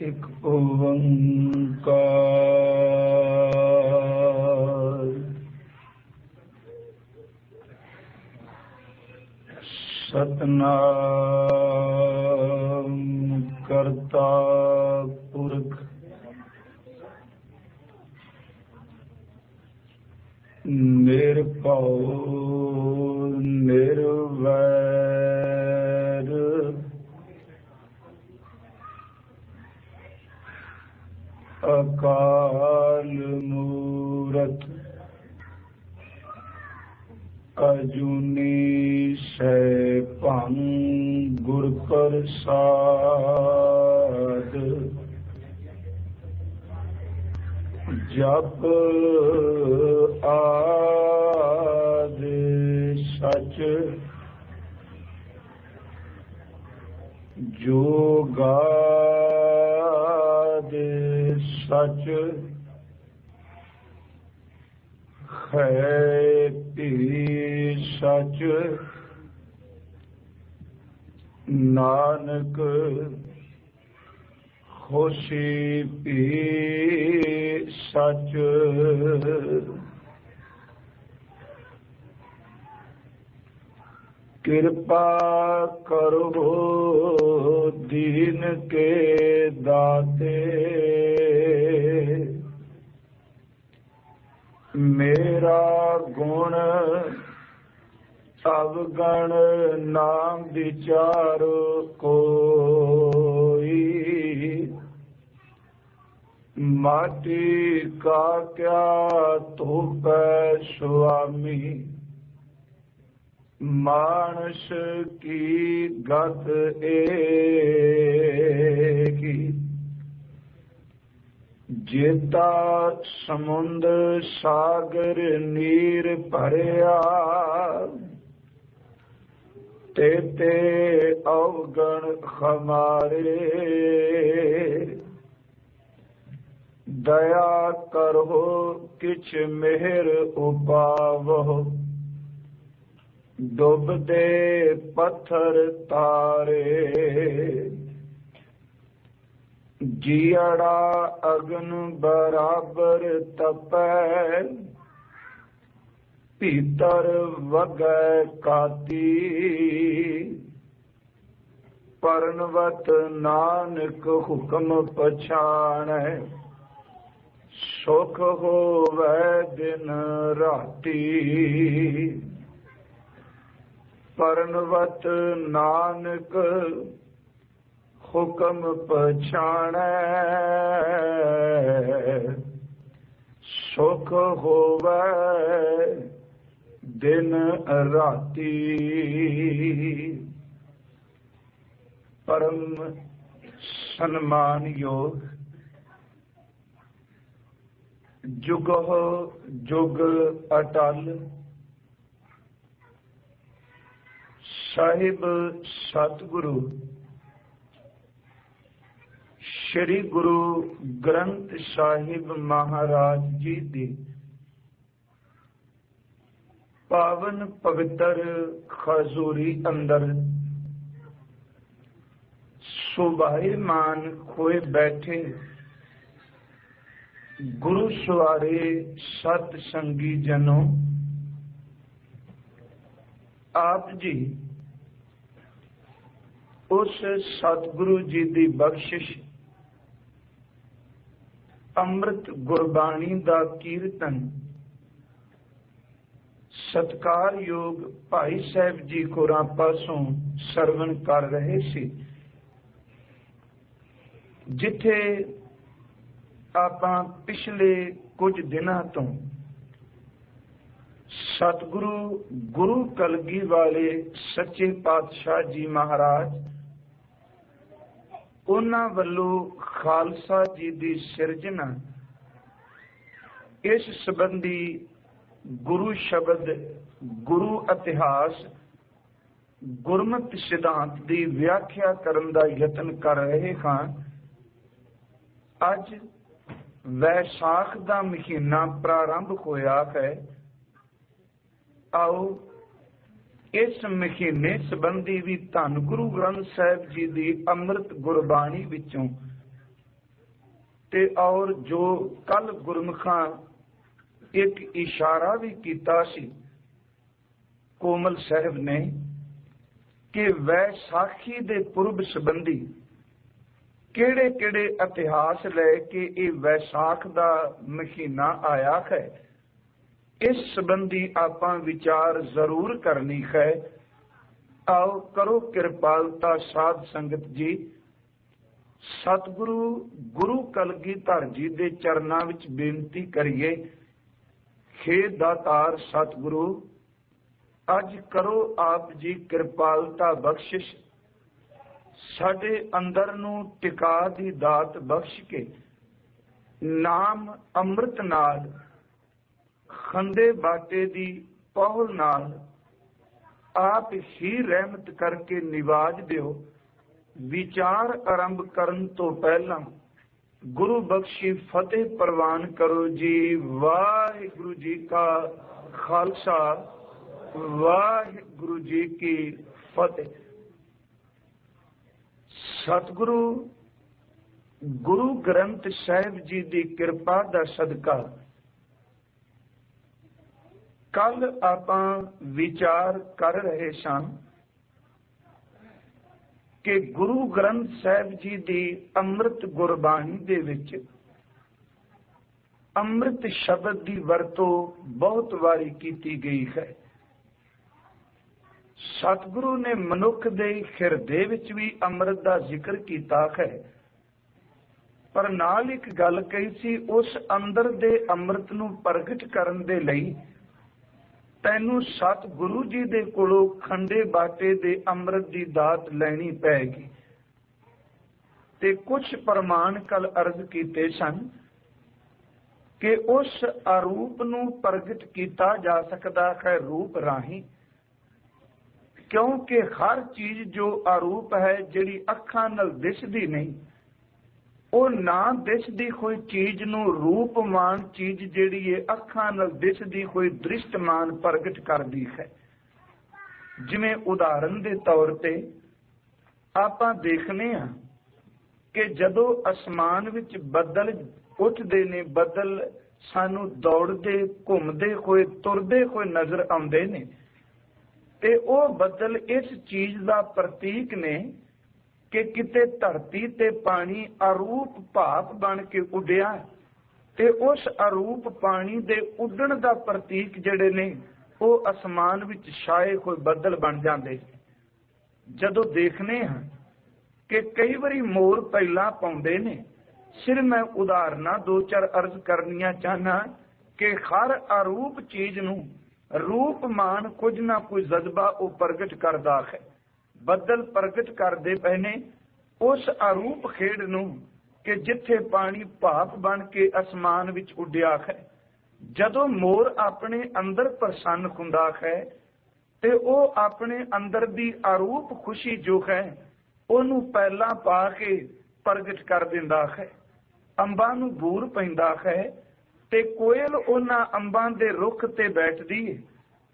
एक ओंकार सतनाम करता पुरख निरभउ निर्वैर अकाल मूरत अजूनी सैभं गुर प्रसाद जप आदि सच जोगादि सच है भी सच नानक होसी भी सच कृपा करो दीन के दाते मेरा गुण अवगण ना विचार कोई माटी का क्या धूप स्वामी मानस की गत एकी जेता समुंद सागर नीर भरिया तेते अवगण हमारे दया करो किछ मेहर उपावो डुबदे पत्थर तारे जियड़ा अग्न बराबर तपै भीतर वगै काती परनवत नानक हुक्म पछाणै सुख होवै दिन राती परनवत नानक हुक्म पछाणै सुख होवै दिन राती परम सन्मान योग जुगो जुग अटल साहिब सतगुरु श्री गुरु ग्रंथ साहिब महाराज जी दी पावन पवित्र खजूरी अंदर सुभाईमान खोए बैठे गुरु सवारे सत संगी जनों आप जी उस सतगुरु जी दी बख्शिश अमृत गुरबाणी दा कीर्तन सत्कार योग भाई साहब जी कोरां पासों सरवण कर रहे सी जिथे आपां पिछले कुछ दिनां तो सतगुरु गुरु कलगी वाले सच्चे पातशाह जी महाराज उन्हां वल्लों खालसा जी दी सिरजना इस संबंधी गुरु शब्द गुरु इतिहास गुरमत सिद्धांत की व्याख्या करन दा यतन कर रहे हां। अज वैसाख दा महीना प्रारंभ होया है। आओ इस महीने संबंधी भी धन गुरु ग्रंथ साहिब जी की अमृत गुरबाणी विचों ते और जो कल गुरमुखां एक इशारा भी कीता सी कोमल साहब ने कि वैसाखी दे पुरब संबंधी किहड़े किहड़े इतिहास लैके ये वैसाख दा महीना आया है, इस संबंधी आपां विचार जरूर करनी है। आओ करो कृपालता साध संगत जी, सतगुरु गुरु कलगीधर जी दे चरनां विच बेनती करिए, हे दातार सतगुरु अज करो आप जी कृपालता बख्शिश, साडे अंदर नूं टिका दी दात बख्श के नाम अमृत नाल खंदे बाटे दी पहुल नाल आप ही रहमत करके निवाज दियो। विचार आरंभ करन तो पहला गुरु बख्शी फतेह प्रवान करो जी। वाहिगुरु जी का खालसा, वाहिगुरु जी की फतेह। सतगुरु गुरु ग्रंथ साहिब जी की कृपा दा सदका कल आपां विचार कर रहे सां कि गुरु ग्रंथ साहिब जी की अमृत गुरबाणी दे विच अमृत शब्द की वरतों बहुत वारी कीती गई है। सतगुरु ने मनुख दे हिरदे विच भी अमृत का जिक्र कीता है, पर नाल एक गल कही सी, उस अंदर दे अमृत नूं प्रगट करन दे लई तैनू सतगुरु जी दे कोलों खंडे बाटे दे अमृत की दात लैनी पैगी। ते कुछ प्रमाण कल अर्ज कीते सन कि उस आरूप नूं प्रगट कीता जा सकता है रूप राही, क्योंकि हर चीज जो आरूप है जिहड़ी अखां नाल दिसदी नहीं, ਉਹ ना दिसदी कोई चीज नूं रूपमान चीज जिहड़ी है अखां नाल दिसदी कोई दृष्टमान प्रगट करदी है। जिवें उदाहरण दे तौर ते आपां देखने आ कि जदों आसमान विच बदल उठदे ने, बदल सानू दौड़दे घुमदे होए तुरदे होए नजर आउंदे ने, ते ਉਹ बदल इस चीज का प्रतीक ने कि किते धरती ते पानी अरूप भाप बन के उड़िया, ते उस अरूप पानी दे उड़न का प्रतीक जिहड़े ने वो आसमान विच छाए हुए बदल बन जाते। जदों देखने हैं कि कई बारी मोर पहला पाउंदे ने, सिर्फ मैं उदाहरणा दो चार अर्ज करनिया चाहना कि हर अरूप चीज नूं रूपमान कुछ ना कुछ जज्बा वो प्रगट करदा है। बदल प्रगट करते पे ने उस अरूप खेड नूं कि जिथे पानी भाप बन के आसमान विच उड्डिया है। जदों मोर अपने अंदर प्रसन्न हुंदा है ते वो अपने अंदर दी अरूप खुशी जो है ओनू पहला पा के प्रगट कर दिंदा है। अंबां नूं बूर पैंदा है ते कोयल उन्हां अंबां दे रुख ते बैठदी है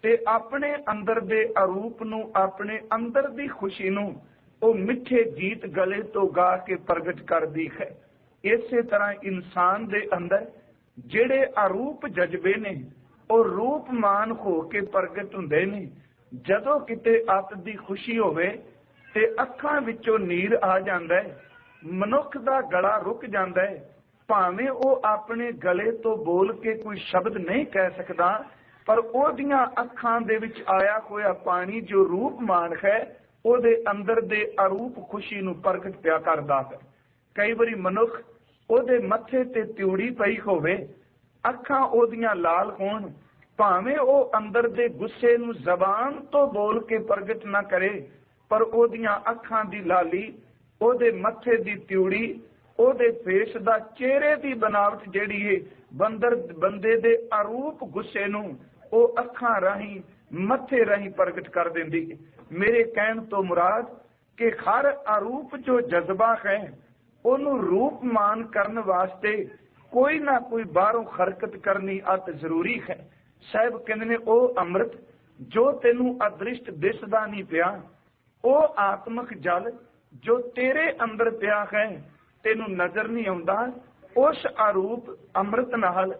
ते अपने अंदर दे अरूप नूं, अपने अंदर दी खुशी नूं वो मिठे गीत गले तो गा के प्रगट करदी है। इसे तरह इंसान दे अंदर जिहड़े अरूप जज्बे ने वो रूपमान हो के प्रगट हुंदे ने। जदों किते अत दी खुशी होवे ते अखां विचों नीर आ जांदा है, मनुख दा गला रुक जांदा है, भावें वो अपने गले तो बोल के कोई शब्द नहीं कह सकदा, पर ओदियां अखां दे विच आया होया पानी जो रूपमान है ओदे अंदर दे अरूप खुशी नूं प्रगट पिया करदा है। कई बारी मनुख ओदे मत्थे ते त्यूड़ी पई होवे, अखां ओदियां लाल होण, भावें ओ अंदर दे गुस्से नूं जबान तो बोल के प्रगट ना करे, पर ओदियां अखां दी लाली, ओदे मत्थे दी त्यूड़ी, ओदे फेस दा चेहरे दी बनावट जिहड़ी है बंदे दे अरूप गुस्से नूं ओ अखां राही मत्थे राही प्रगट कर देंदी है। मेरे कहण तो मुराद कि हर अरूप जो जज्बा है ओनू रूपमान करने वास्ते कोई ना कोई बाहरों हरकत करनी अत जरूरी है। साहब कहंदे ने ओ अमृत जो तेनू अदृष्ट दिसदा नहीं पिया, ओ आत्मक जल जो तेरे अंदर पिया है तेनू नजर नहीं आउंदा, उस अरूप अमृत नाल,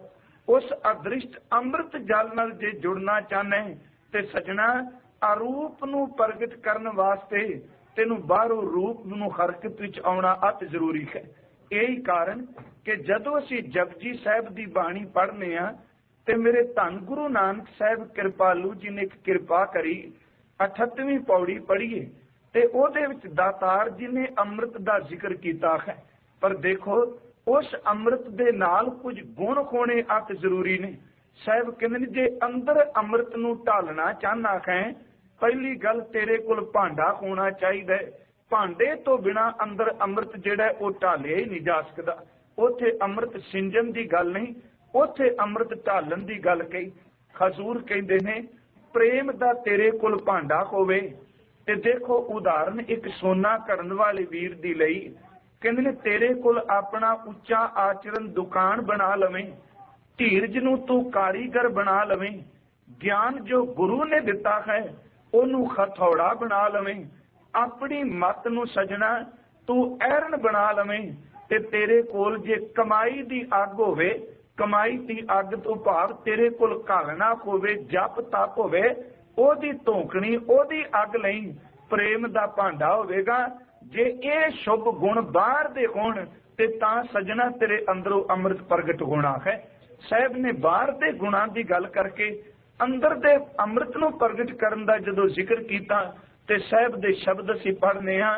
उस अदृष्ट अमृत जल नाल जे जुड़ना चाहना है ते सजना अरूप नूं प्रगट करन वास्ते तेनू बाहरों रूप नूं हरकत विच आउणा अत जरूरी है। यही कारण कि जदों असीं जपजी साहिब दी बाणी पढ़ने आ ते मेरे धन गुरु नानक साहिब कृपालू जी ने एक कृपा करी 38ਵੀਂ पौड़ी पढ़ीए ते ओहदे विच दातार जी ने अमृत दा जिक्र कीता है। पर देखो उस अमृत दे नाल कुछ गुण होने अत जरूरी ने। साहिब कहंदे ने जे अंदर अमृत नूं ढालना चाहना है, पहली गल तेरे कोल भांडा होना चाहिए। भांडे तो बिना अंदर अमृत जिहड़ा वो ढालिया ही नहीं जा सकता। उत्थे अमृत सिंजन की गल नहीं, उत्थे अमृत ढालन की गल कही। हजूर कहंदे ने प्रेम दा तेरे कोल भांडा होवे ते देखो उदाहरण एक सोना करन वाले वीर दी लई कहंदे ने तेरे कोल अपना उच्चा आचरण दुकान बना लवें, धीरज नूं तू कारीगर बना लवें, ज्ञान जो गुरु ने दिता है ओनू हथौड़ा बना लवें, अपनी मत नूं सजना तू ऐरन बना लवें ते तेरे कोल जे कमाई दी अग होवे, कमाई दी अग तो भाव तेरे कोल घालना होवे, जप तप होवे, ओदी धोखणी ओदी अग लई प्रेम दा भांडा होवेगा। जे ये शुभ गुण बाहर दे होण ते तां सजना तेरे अंदरों अमृत प्रगट होना है। साहिब ने बाहर दे गुणां दी गल करके अंदर दे अमृत नूं प्रगट करन दा जदों जिक्र कीता ते साहिब दे शब्द असीं पढ़ने आ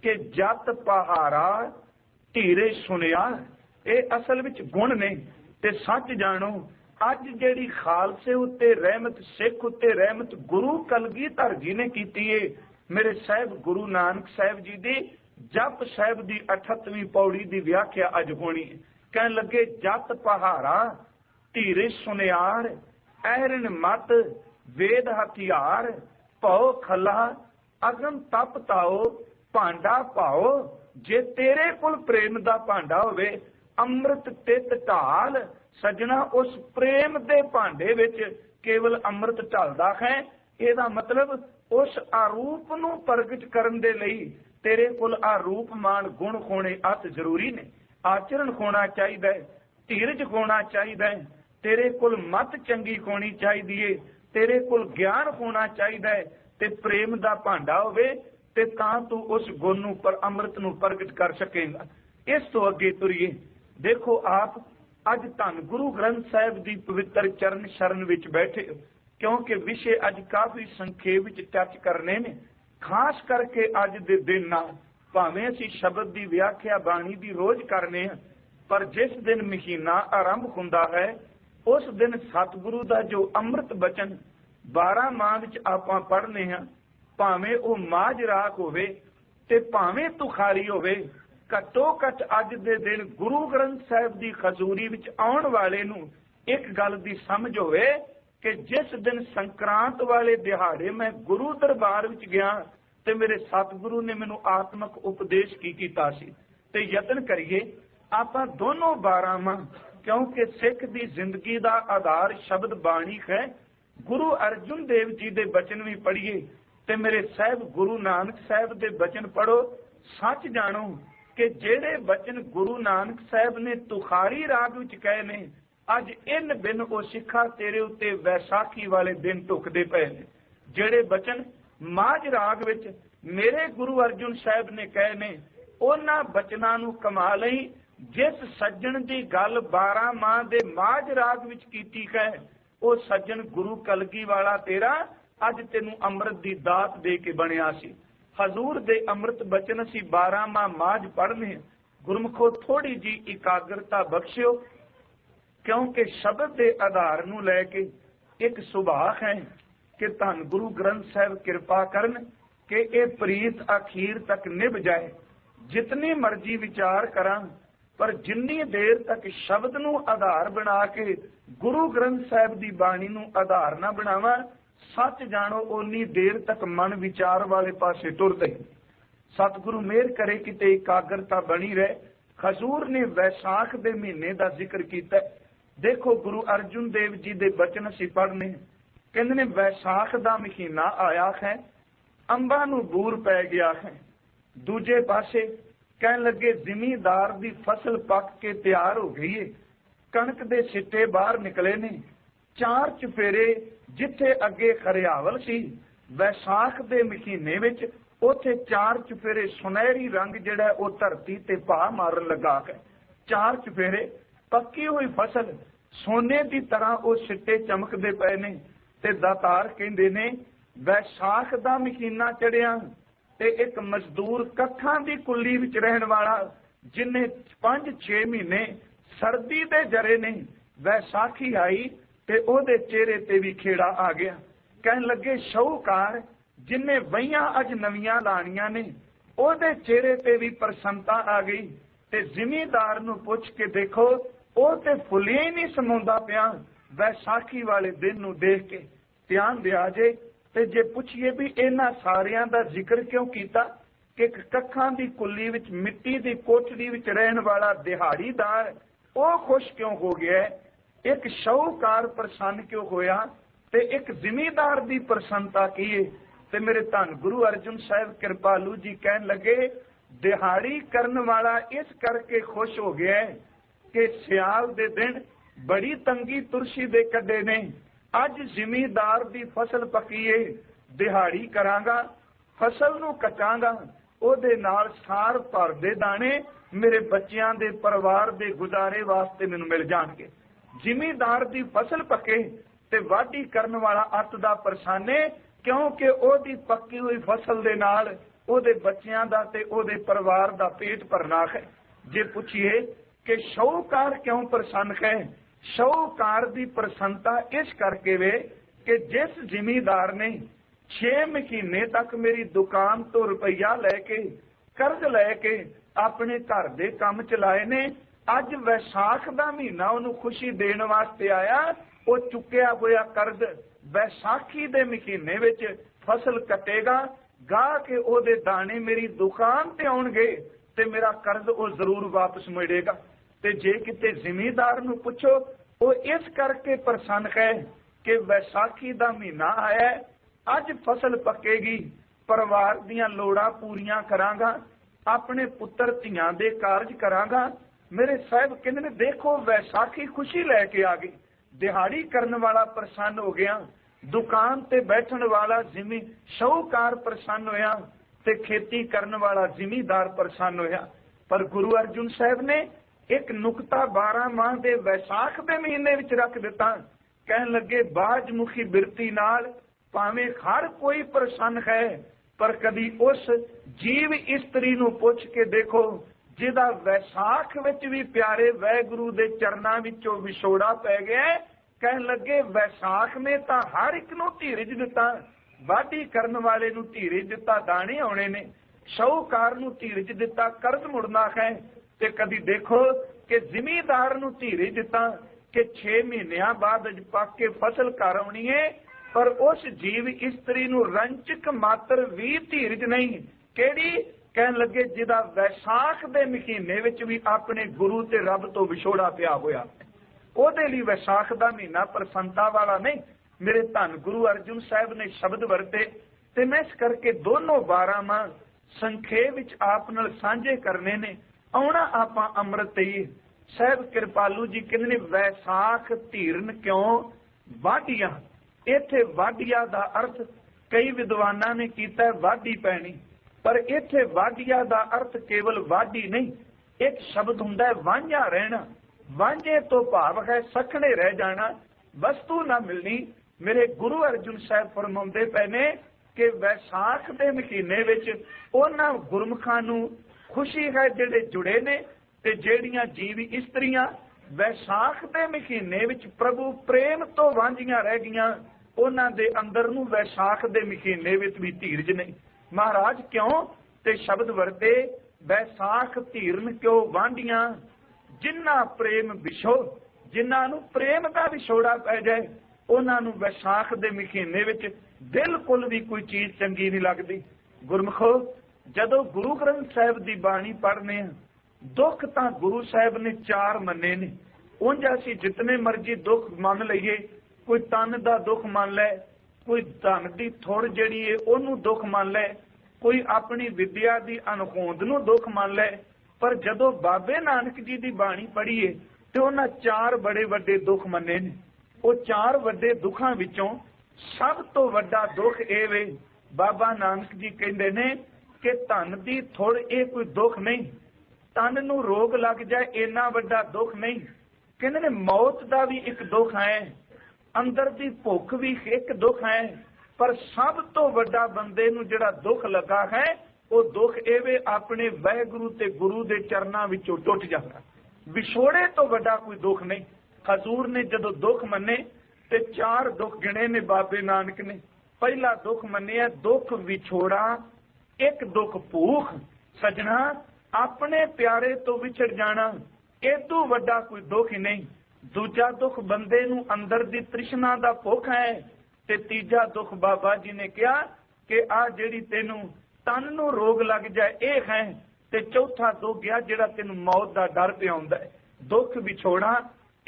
कि जत पहारा धीरे सुनिया, ये असल विच गुण ने। ते सच जानो अज जिहड़ी खालसे उत्ते रहमत, सिख उत्ते रहमत गुरु कलगीधर जी ने कीती है। मेरे साहिब गुरु नानक साहिब जी दी जप साहिब दी 38ਵੀਂ पौड़ी दी व्याख्या अज होनी है। कहन लगे जत पहारा धीरे सुनियार, ऐरन मत वेद हथियार, भौ खला अगन तप ताओ, भांडा पाओ। जे तेरे कोल प्रेम दा भांडा होवे, अमृत तित ढाल, सजना उस प्रेम दे भांडे विच केवल अमृत ढलदा है। ਇਹਦਾ मतलब उस आरूप नूं प्रगट करन दे लई तेरे कोल आरूपमान गुण होने अत जरूरी ने। आचरण होना चाहिए, धीरज होना चाहिए, तेरे कोल मत चंगी होनी चाहिए, तेरे कोल ज्ञान होना चाहिए ते प्रेम दा भांडा होवे ते तां तू उस गुण नूं पर अमृत नूं प्रगट कर सकेगा। इस तो अगे तुरीए देखो आप अज धन गुरु ग्रंथ साहिब की पवित्र चरण शरण विच बैठे हो, क्योंकि विषय अज काफी संखेप विच टच करने ने। खास करके अज दे दिन नाल भावें असीं शब्द की व्याख्या बाणी की रोज करने हैं, पर जिस दिन महीना आरंभ हुंदा है उस दिन सतगुरु का जो अमृत बचन 12 माह विच आपां पढ़ने हैं, भावें वो माझ राग होवे ते भावें तुखारी होवे, घट्टो घट अज दे दिन गुरु ग्रंथ साहिब की खजूरी विच आउण वाले नूं एक गल दी समझ होवे कि जिस दिन संक्रांत वाले दिहाड़े मैं गुरु दरबार विच गया ते मेरे सतगुरु ने मैनूं आत्मक उपदेश की कीता सी। ते यतन करिए आपां दोनों 12 माह, क्योंकि सिख दी जिंदगी दा आधार शब्द बाणी है। गुरु अर्जुन देव जी दे बचन भी पढ़िए ते मेरे साहिब गुरु नानक साहिब दे बचन पढ़ो। सच जानो कि जेड़े बचन गुरु नानक साहिब ने तुखारी राग विच कहे ने, अज इन दिन वो सिखा तेरे उत्ते वैसाखी वाले दिन ढुकदे पए ने। जेड़े बचन माझ राग विच मेरे गुरु अर्जुन साहिब ने कहे ने, उन्हां बचनां नूं कमा लई जिस सज्जन दी गल 12 माह दे माझ राग विच कीती है, वो सज्जन गुरु कलगी वाला तेरा अज तेनू अमृत दी दात दे के बनिया सी। हजूर दे अमृत बचन असीं 12 माह माझ पढ़ने। गुरमुखो थोड़ी जी एकाग्रता बख्शियो, क्योंकि शब्द के आधार नूं लैके एक सुभाग है कि धन गुरु ग्रंथ साहिब कृपा करन कि ये प्रीत अखीर तक निभ जाए। जितनी मर्जी विचार करा, पर जिन्नी देर तक शब्द नूं आधार बना के गुरु ग्रंथ साहिब की बाणी नूं आधार ना बनावा, सच जानो उन्नी देर तक मन विचार वाले पासे टुरदे। सतगुरु मेहर करे कि एकाग्रता बनी रहे। हजूर ने वैसाख के महीने का जिक्र किया। देखो गुरु अर्जुन देव जी के बचन असीं पढ़ने, कहंदे ने वैसाख का महीना आया है, अंबां नूं बूर पै गया है, दूजे पासे कहन लगे जिमीदार दी फसल पक के तैयार हो गई है, कणक दे सिट्टे बाहर निकले ने, चार चफेरे जिथे अगे खरियावल सी वैसाख दे महीने विच उथे चार चफेरे सुनहरी रंग जिहड़ा वो धरती ते पा मारन लगा है। चार चफेरे पक्की हुई फसल सोने की तरह वो सिट्टे चमकते पे ने ते दातार कहंदे ने वैसाख दा महीना चढ़िया ते एक मजदूर कट्ठां दी कुल्ली विच रहन वाला जिन्हें 5-6 महीने सर्दी दे जरे ने वैसाखी आई ते ओदे चेहरे ते भी खेड़ा आ गया। कहन लगे शाहूकार जिन्हें वहियां अज नवियां लानियां ने ओदे चेहरे ते भी प्रसन्नता आ गई ते जिमीदार नूं पुछ के देखो ओ ते फुलियां ही नहीं समाउंदा पिया वैसाखी वाले दिन नूं देख के। ध्यान दिया जे ते जे पुछिए भी इन्हां सारियां दा जिक्र क्यों कीता कि कखां दी कुल्ली विच मिट्टी दी कोठड़ी विच रहन वाला दिहाड़ीदार ओ खुश क्यों हो गया, एक शाहूकार प्रसन्न क्यों होया ते एक जिमीदार दी प्रसन्नता की है। ते मेरे धन गुरु अर्जुन साहिब कृपालू जी कहन लगे दिहाड़ी करन वाला इस करके खुश हो गया है कि सियाल दे दिन बड़ी तंगी तुरशी दे कड्डे ने, अज जिमीदार दी फसल पकी है, दिहाड़ी करांगा फसल नूं कटांगा ओदे नाल सार भर दे दाने मेरे बच्चियां दे परिवार दे गुजारे वास्ते मैनूं मिल जाणगे। जिमीदार दी फसल पके ते वाढी करन वाला अत दा परसाने क्योंकि ओदी पक्की हुई फसल दे नाल ओदे बच्चियां दा ते ओदे परिवार दा पेट भरना है। जे पुछिए कि शाहूकार क्यों प्रसन्न है, शाहूकार दी प्रसन्नता इस करके वे कि जिस जिमीदार ने 6 महीने तक मेरी दुकान तो रुपया लैके कर्ज लैके अपने घर दे काम चलाए ने, अज वैसाख दा महीना उन्होंने खुशी देने वास्ते आया, वो चुकिया हुआ कर्ज वैसाखी दे महीने विच फसल कटेगा, गा के ओदे दाने मेरी दुकान ते आउणगे ते मेरा कर्ज वो जरूर वापस मिलेगा। ते जे किते जिमीदार नूं पुछो वो इस करके प्रसन्न है कि वैसाखी दा महीना आया, अज फसल पकेगी, परिवार दीयां लोड़ां पूरियां करांगा, अपने पुत्र धियां दे कारज करांगा। मेरे साहब कहंदे ने देखो वैसाखी खुशी लैके आ गई, दिहाड़ी करन वाला प्रसन्न हो गया, दुकान ते बैठन वाला जिमी शाहूकार प्रसन्न होया ते खेती करन वाला जिमीदार प्रसन्न होया। पर गुरु अर्जुन साहब ने एक नुकता 12 माह दे वैसाख दे महीने विच रख दिता। कहन लगे बाजमुखी बिरती नाल भावें हर कोई प्रसन्न है, पर कदी उस जीव इस्त्री नूं पुछ के देखो जिहदा वैसाख विच भी प्यारे वैगुरु दे चरनां विचों विछोड़ा पै गया। कहन लगे वैसाख ने तां हर एक नूं धीरज दिता, वाढी करन वाले नूं धीरज दिता, दाणे आउणे ने, शाहूकार नूं धीरज दिता, कर्ज मुड़ना है। ते कदी देखो कि जिमीदार नूं धीरज दिता कि 6 महीनों बाद अज पक के फसल घर आउणी है, पर उस जीव इस्त्री नूं रंचक मात्र भी धीरज नहीं। केड़ी? कहन लगे जिहदा वैसाख दे महीने विच भी अपने गुरु ते रब तो विछोड़ा पिया होया, ओदे लई वैसाख दा महीना प्रसन्नता वाला नहीं। मेरे धन गुरु अर्जुन साहब ने शब्द वरते ते मैं इस करके दोनों 12 माह संखेप विच आप नाल सांझे करने ने। आउणा आपां अमृत ही साहब कृपालू जी कहंदे ने वैसाख धीरन क्यों वाढियां। इत्थे वाढिया दा अर्थ कई विद्वानां ने कीता वाढी पैनी, पर इत्थे वाढिया दा अर्थ केवल वाढी नहीं, एक शब्द हुंदा है वांझा रहना। वांझे तो भाव है सखणे रह जाना, वस्तु ना मिलनी। मेरे गुरु अर्जुन साहब फरमाउंदे पए ने कि वैसाख दे महीने विच उन्हां गुरमुखां नूं खुशी है जिहड़े जुड़े ने ते ਜਿਹੜੀਆਂ जीव इस्त्रियां वैसाख दे महीने विच प्रभु प्रेम तो वांझियां रह गईयां, उन्हां दे अंदर नूं वैसाख दे महीने विच भी धीरज नहीं। महाराज क्यों? ते शब्द वरते वैसाख धीरन क्यों वांढियां, जिन्ना प्रेम विछो, जिन्हां नूं प्रेम दा विछोड़ा पै जाए उन्हां नूं वैसाख दे महीने विच बिल्कुल भी कोई चीज चंगी नहीं लगदी। गुरमुखो जदों गुरु ग्रंथ साहिब दी बाणी पढ़ने दुख तां गुरु साहिब ने 4 मन्ने ने। उंज असीं जितने मर्जी दुख मान लईए, कोई तन दा दुख मान लै, कोई धन दी थोड़ जिहड़ी है ओनू दुख मान लै, कोई अपनी विद्या की अनहोंद नूं दुख मान लै, पर जदों बाबे नानक जी की बाणी पढ़ीए तो उन्हां चार बड़े वड्डे दुख मन्ने ने। वो चार वड्डे दुखां विचों सब तो वड्डा दुख ਇਹ ਵੇ, बाबा नानक जी कहते ने कि धन की थोड़ ये कोई दुख नहीं, तन नूं रोग लग जाए इन्ना वड्डा दुख नहीं। कहते ने मौत का भी एक दुख है, अंदर की भुख भी एक दुख है, पर सब तो वड्डा बंदे नूं जिहड़ा दुख लगा है वो दुख ਇਹ ਵੇ अपने वाहिगुरू ते गुरु के चरणों विचों टुट जाता। विछोड़े तो वड्डा कोई दुख नहीं। हजूर ने जदों दुख मन्ने ते चार दुख गिणे ने बाबे नानक ने। पहला दुख मन्निया दुख विछोड़ा, एक दुख भूख, सजना अपने प्यारे तो विछड़ जाना, इदों वड्डा कोई दुख ही नहीं। दूजा दुख बंदे नूं अंदर दी तृष्णा दा भुख है, ते तीजा दुख बाबा जी ने कहा कि आ जिहड़ी तैनूं तन नूं रोग लग जाए ये है, ते चौथा दुख गया जिहड़ा तैनूं मौत दा डर पिया हुंदा है। दुख विछोड़ा,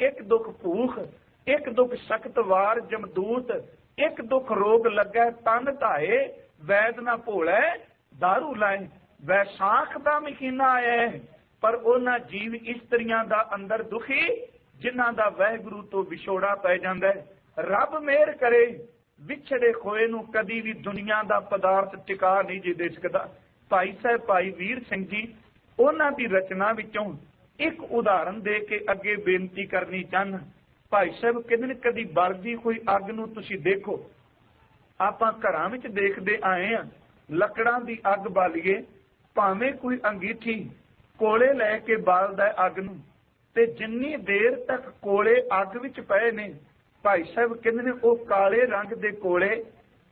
एक दुख भूख, एक दुख सख्त वार जमदूत, एक दुख रोग लगे तन धाए, वैद ना भोले दारू लाए। वैसाख दा महीना आया है, पर उन्हां जीव इस्त्रियां दा अंदर दुखी जिन्हां दा वाहिगुरू तो विछोड़ा पै जांदा है। रब मेहर करे, विछड़े खोए नूं कदी भी दुनिया दा पदार्थ टिका नहीं जी दे सकदा। भाई साहब भाई वीर सिंह जी उन्हां दी रचना विचों एक उदाहरण दे के अगे बेनती करनी चाहना। भाई साहब कहते ने कदी बलदी कोई अग नूं तुसीं देखो, आपां घरां विच देखदे आए आ, लकड़ां दी अग बालीए, भावें कोई अंगीठी कोले लैके बालदा अग नूं, ते जिन्नी देर तक कोले अग विच पए ने, भाई साहब कहते ने वो काले रंग दे कोले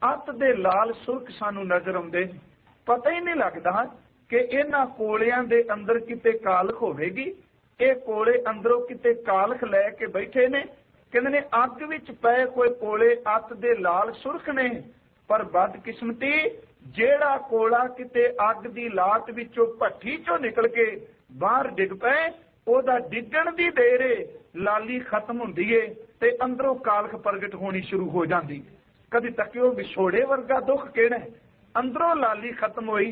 अत दे लाल सुर्ख सानू नजर आउंदे ने। पता ही नहीं लगदा कि इन्हां कोलियां दे अंदर किते कालख होवेगी, ये कोले अंदरों किते कालख लैके बैठे ने। कहते ने अग विच पए कोई कोले अत दे लाल सुर्ख ने, पर बदकिस्मती जेड़ा कोला किते अग दी लाट विचों भट्ठी चों निकल के बाहर डिग पए, ओदा डिगण दी देर लाली खत्म हुंदी है ते अंदरों कालख प्रगट होनी शुरू हो जाती। कदी तकियो विछोड़े वर्गा दुख किहड़ा है, अंदरों लाली खत्म हुई,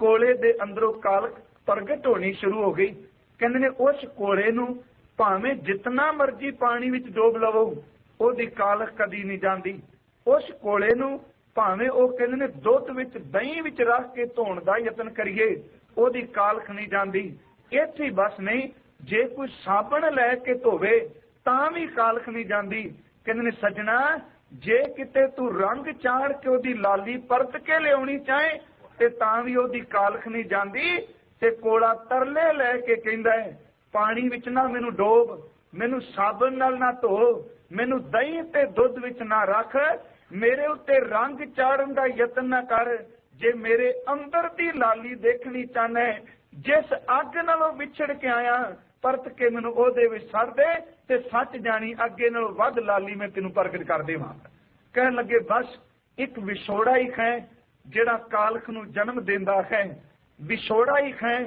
कोले दे अंदरों कालख प्रगट होनी शुरू हो गई। कहंदे ने उस कोले नूं भावें जितना मर्जी पानी विच डोब लवो ओदी कालख कदी नहीं जाती। उस कोले नूं भावें वो कहंदे ने दुध विच दही विच रख के धोण दा यतन करिए ओदी कालख नहीं जाती। इत्थे बस नहीं, जे कोई साबण लैके धोवे तां भी कालख नहीं जाती। कहंदे ने सजना जे किते तू रंग चाड़ के ओदी लाली परत के लियाउणी चाहे ते तां भी ओदी कालख नहीं जाती। ते कोला तरले लैके कहंदा है पानी विच ना मैनू डोब, मैनू साबण नाल ना धो, मैनू दही ते दुध विच ना रख, मेरे उत्ते रंग चाड़न दा यतन ना कर। जे मेरे अंदर दी लाली देखनी चाहना है, जिस अग नालों विछड़ के आया परत के मैनू ओहदे विच सड़ दे ते सच जानी अगे नालों वध लाली मैं तेनू प्रगट कर देवां। कहन लगे बस एक विछोड़ा ही है जिहड़ा कालख नूं जन्म देंदा है, विछोड़ा ही है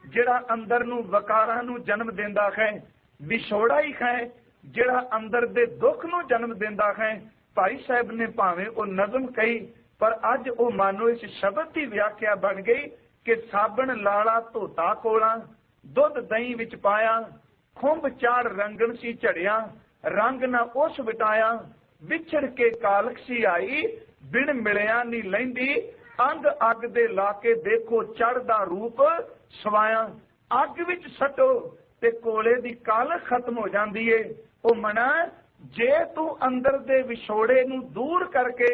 जिहड़ा अंदर नूं वकारां नूं जन्म देंदा है, विछोड़ा ही है जिहड़ा अंदर दे दुख नूं जन्म देंदा है। भाई साहब ने भावें वो नज़म कही, पर अज वो मानो इस शब्द की व्याख्या बन गई कि साबण लाला धोता कोला, दुध दही विच पाया, खुंब चाड़ रंगन सी झड़िया, रंग न उस विटाया, विछड़ के कालख सी आई, बिन मिलिया नी लैंदी, अंग अग दे लाके देखो चढ़दा रूप सवाया। अग विच सटो ते कोले दी कालख खत्म हो जाती है। ओ मना जे तू अंदर दे विछोड़े नूं दूर करके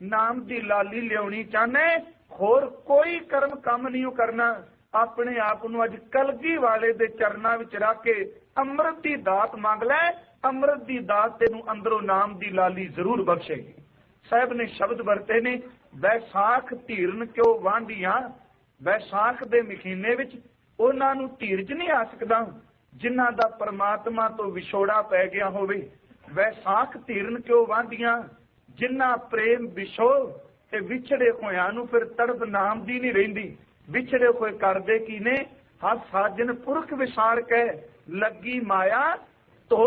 नाम दी लाली लियाउणी चाहना, होर कोई कर्म कम नहीं करना। अपने आप नूं अज कलगी वाले दे चरनां विच रख के अमृत दी दात मंग लै, अमृत दी दात तेनूं अंदरों नाम दी लाली जरूर बख्शेगी। साहब ने शब्द वरते ने वैसाख धीरन क्यों वांढियां, वैसाख दे महीने विच उन्हां नूं धीरज नहीं आ सकदा जिन्हां दा परमात्मा तो विछोड़ा पै गया होवे। वैसाख धीरन क्यों वांढियां, जिन्ना प्रेम विछो ते विछड़े होयां नूं फिर तड़प नाम दी नहीं रहिंदी। विछड़े होए करदे की ने, हर साजन पुरख विसार के लगी माया, तो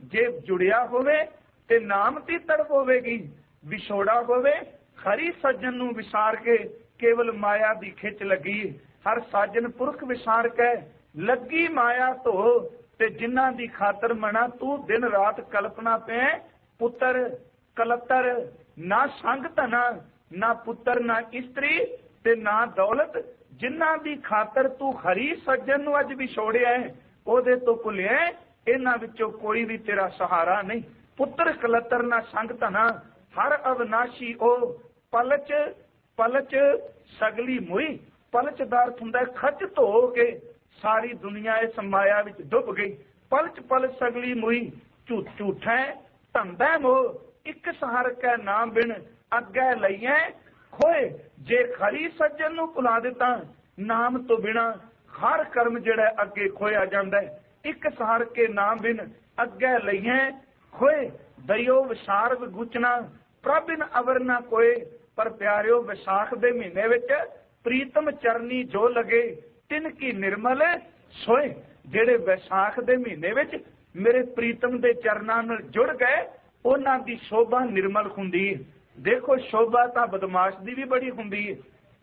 जे जुड़िया होवे ते नाम दी तड़प होवेगी, विछोड़ा होवे खरी सज्जन नूं विसार के केवल माया दी खिच लगी। हर साजन पुरख विसार कै लगी माया धो, ते जिन्हां दी खातर मना तू दिन रात कल्पना पे। पुत्र कलतर ना संग धना, ना पुत्र ना इस्त्री ते ना दौलत, जिन्हां दी खातर तू हरी सज्जन नूं अज भी छोड़िया है, ओदे तो भुलिया, इन्हां विचों कोई भी तेरा सहारा नहीं। पुत्र कलतर ना संग धना, हर अविनाशी ओ पलच पलच सगली मुई। पलच दा अर्थ हुंदा है खच धो के सारी दुनिया इस माया विच डुब गई। पलच पलच सगली मुई, झूठा धंधा मोह, एक सहार कै नाम बिन अगे लईए खोए। जे खरी सज्जन नूं भुला दिता, नाम तो बिना हर कर्म जिहड़ा अगे खोया जांदा है। एक सहार के नाम बिन अगे लईए खोए, दयो विसार विगुचना प्रभ बिन अवर ना कोय। पर प्यारिओ विसाख दे महीने विच प्रीतम चरनी जो लगे, तिन की निर्मल सोए। जेड़े विसाख दे महीने विच मेरे प्रीतम दे चरनां नाल जुड़ गए, उन्हां दी शोभा निर्मल हुंदी है। देखो शोभा तां बदमाश दी भी बड़ी हुंदी है,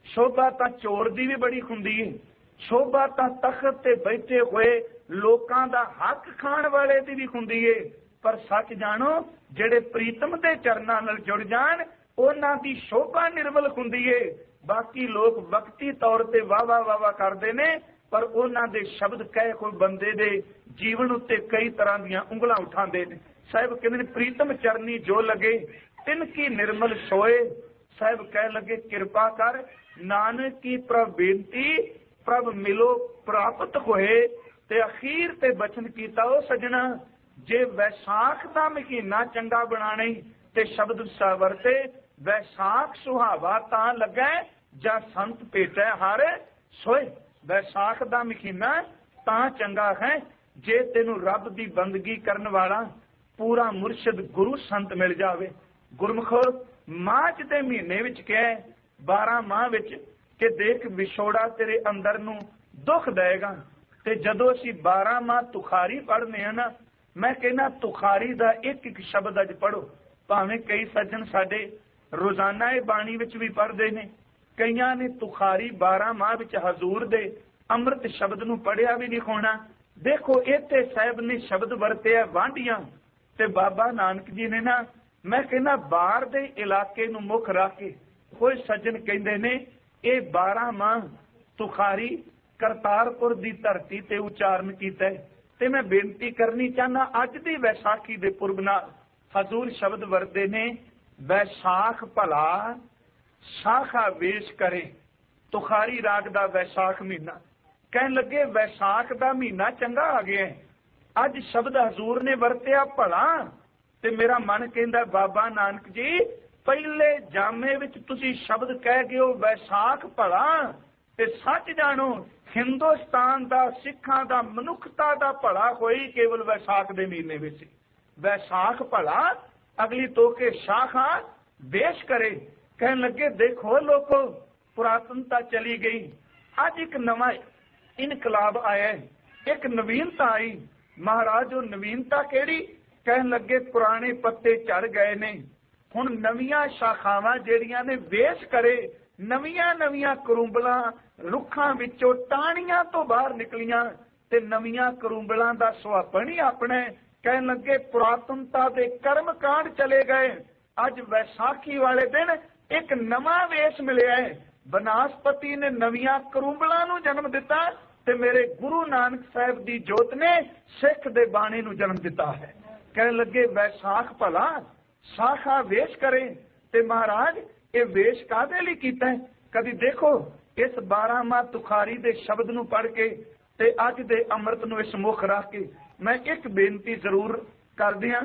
शोभा तां चोर दी भी बड़ी हुंदी है, शोभा तां तख्त ते बैठे हुए लोकां दा हक खाण वाले दी भी हुंदी है। पर सच जानो, जेड़े प्रीतम दे चरनां नाल जुड़ जाण, उन्हां दी शोभा निर्मल हुंदी है। बाकी लोग वक्ती तौर ते वाह वाह करदे ने, पर उन्हां दे शब्द कह कोई बंदे दे जीवन उत्ते कई तरह दीयां उंगलां उठांदे ने। साहिब कहंदे ने प्रीतम चरनी जो लगे, तिनकी निर्मल सोए। साहिब कह लगे किरपा कर नानक की प्रभ बेनती, प्रभ मिलो प्राप्त होए। ते अखीर ते बचन कीता ओ सजना, जे वैसाख दा महीना चंगा बनाने ते शब्द वरते, वैसाख सुहावा तां लगे जा संत भेटै हर सोए। वैसाख दा महीना तां चंगा है जे तेनू रब दी बंदगी करन वाला पूरा मुर्शद गुरु संत मिल जावे। गुरमुखो मार्च दे महीने विच कह 12 माह विच कि देख विछोड़ा तेरे अंदर नू दुख देगा। ते जदों असीं 12 माह तुखारी पढ़ने हैं ना, मैं कहना तुखारी दा एक एक शब्द अज पढ़ो। भावें कई सज्जन साडे रोजाना ये बाणी विच भी पढ़दे ने, कईयां ने तुखारी 12 माह विच हजूर दे अमृत शब्द नू पढ़िया भी नहीं होना। देखो इत्थे साहिब ने शब्द वरते वांढियां, ते बाबा नानक जी ने ना, मैं कहना बाहर दे इलाके नू मुख रख के कोई सज्जन कहंदे ने ये 12 माह तुखारी करतारपुर दी धरती ते उचारण कीता है। ते मैं बेनती करनी चाहना, अज दी वैसाखी दे पुरब नाल हजूर शब्द वरते ने, वैसाख भला शाखा वेश करे। तुखारी राग दा वैसाख महीना कहन लगे वैसाख दा महीना चंगा आ गया है। अज शब्द हजूर ने वरतिया भला, ते मेरा मन कहंदा बाबा नानक जी पहले जामे विच तुसी शब्द कह गए हो वैसाख भला, ते सच जानो हिंदुस्तान दा सिखां दा मनुखता दा भला होई केवल वैसाख दे महीने विच। वैसाख भला अगली तो के शाखा वेश करे। कहन लगे देखो लोगो पुरातनता चली गई, अज एक नवा इनकलाब आया है, एक नवीनता आई। महाराज वो नवीनता केड़ी? कहन लगे पुराने पत्ते झड़ गए ने, हुण नवीआं शाखावां जेड़ियां ने वेश करे। नवीआं नवीआं करूंबलां रुखां विचों टाणियां तो बाहर निकलियां, ते नवीआं करूंबलां दा सुहापन ही अपने। कहन लगे पुरातनता दे कर्म कांड चले गए, अज वैसाखी वाले दिन एक नवा वेश मिलिया है। बनास्पति ने नवीआं करूंबलां नूं जन्म दिता, ते मेरे गुरु नानक साहिब दी जोत ने सिख दे बाणे नूं जन्म दिता है। कहन लगे वैसाख भला शाखा वेश करे। ते महाराज ये वेश कादे लई कीता है? कदी देखो इस 12 माह तुखारी दे शब्द नूं पढ़ के ते अज दे अमृत नूं इस मुख रख के मैं एक बेनती जरूर कर दियां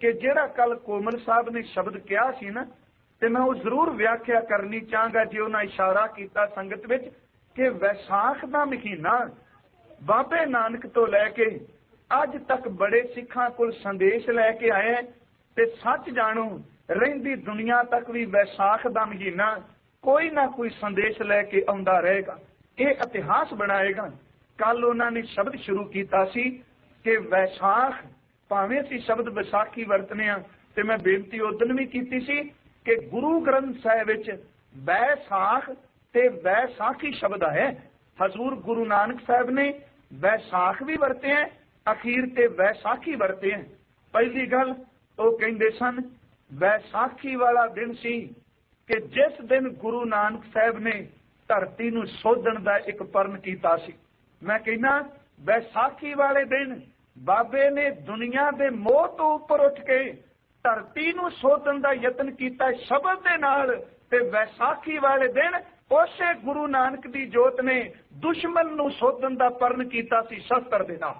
कि जेड़ा कल कोमल साहब ने शब्द कहा सी ना, ते मैं वो जरूर व्याख्या करनी चाहांगा जे उन्हां इशारा कीता संगत विच कि वैसाख दा महीना बाबे नानक तो लैके अज तक बड़े सिखां कोल संदेश लैके आए, ते सच जानो रहिंदी दुनिया तक भी वैसाख दा महीना कोई ना कोई संदेश लैके आउंदा रहेगा, ये इतिहास बनाएगा। कल उन्होंने शब्द शुरू किया सी कि वैसाख, भावें असीं शब्द विसाखी वरतने आ, ते मैं बेनती उदन भी की सी कि गुरु ग्रंथ साहिब विच बैसाख ਤੇ ਵੈਸਾਖੀ ਸ਼ਬਦ ਹੈ। ਹਜ਼ੂਰ ਗੁਰੂ ਨਾਨਕ ਸਾਹਿਬ ਨੇ ਵੈਸਾਖ ਵੀ ਵਰਤੇ ਹੈ, ਅਖੀਰ ਤੇ ਵੈਸਾਖੀ ਵਰਤੇ ਹੈ। ਪਹਿਲੀ ਗੱਲ ਉਹ ਕਹਿੰਦੇ ਸਨ ਵੈਸਾਖੀ ਵਾਲਾ ਦਿਨ ਸੀ ਕਿ ਜਿਸ ਦਿਨ ਗੁਰੂ ਨਾਨਕ ਸਾਹਿਬ ਨੇ ਧਰਤੀ ਨੂੰ ਸੋਧਣ ਦਾ ਇੱਕ ਪਰਨ ਕੀਤਾ ਸੀ। ਮੈਂ ਕਹਿੰਦਾ ਵੈਸਾਖੀ ਵਾਲੇ ਦਿਨ ਬਾਬੇ ਨੇ ਦੁਨੀਆ ਦੇ ਮੋਹ ਤੋਂ ਉੱਪਰ ਉੱਠ ਕੇ ਧਰਤੀ ਨੂੰ ਸੋਧਣ ਦਾ ਯਤਨ ਕੀਤਾ ਸ਼ਬਦ ਦੇ ਨਾਲ। ਤੇ ਵੈਸਾਖੀ ਵਾਲੇ ਦਿਨ ਉਸੇ ਗੁਰੂ ਨਾਨਕ ਦੀ ਜੋਤ ਨੇ ਦੁਸ਼ਮਣ ਨੂੰ ਸੋਧਣ ਦਾ ਪਰਨ ਕੀਤਾ ਸੀ ਸ਼ਸਤਰ ਦੇ ਨਾਲ।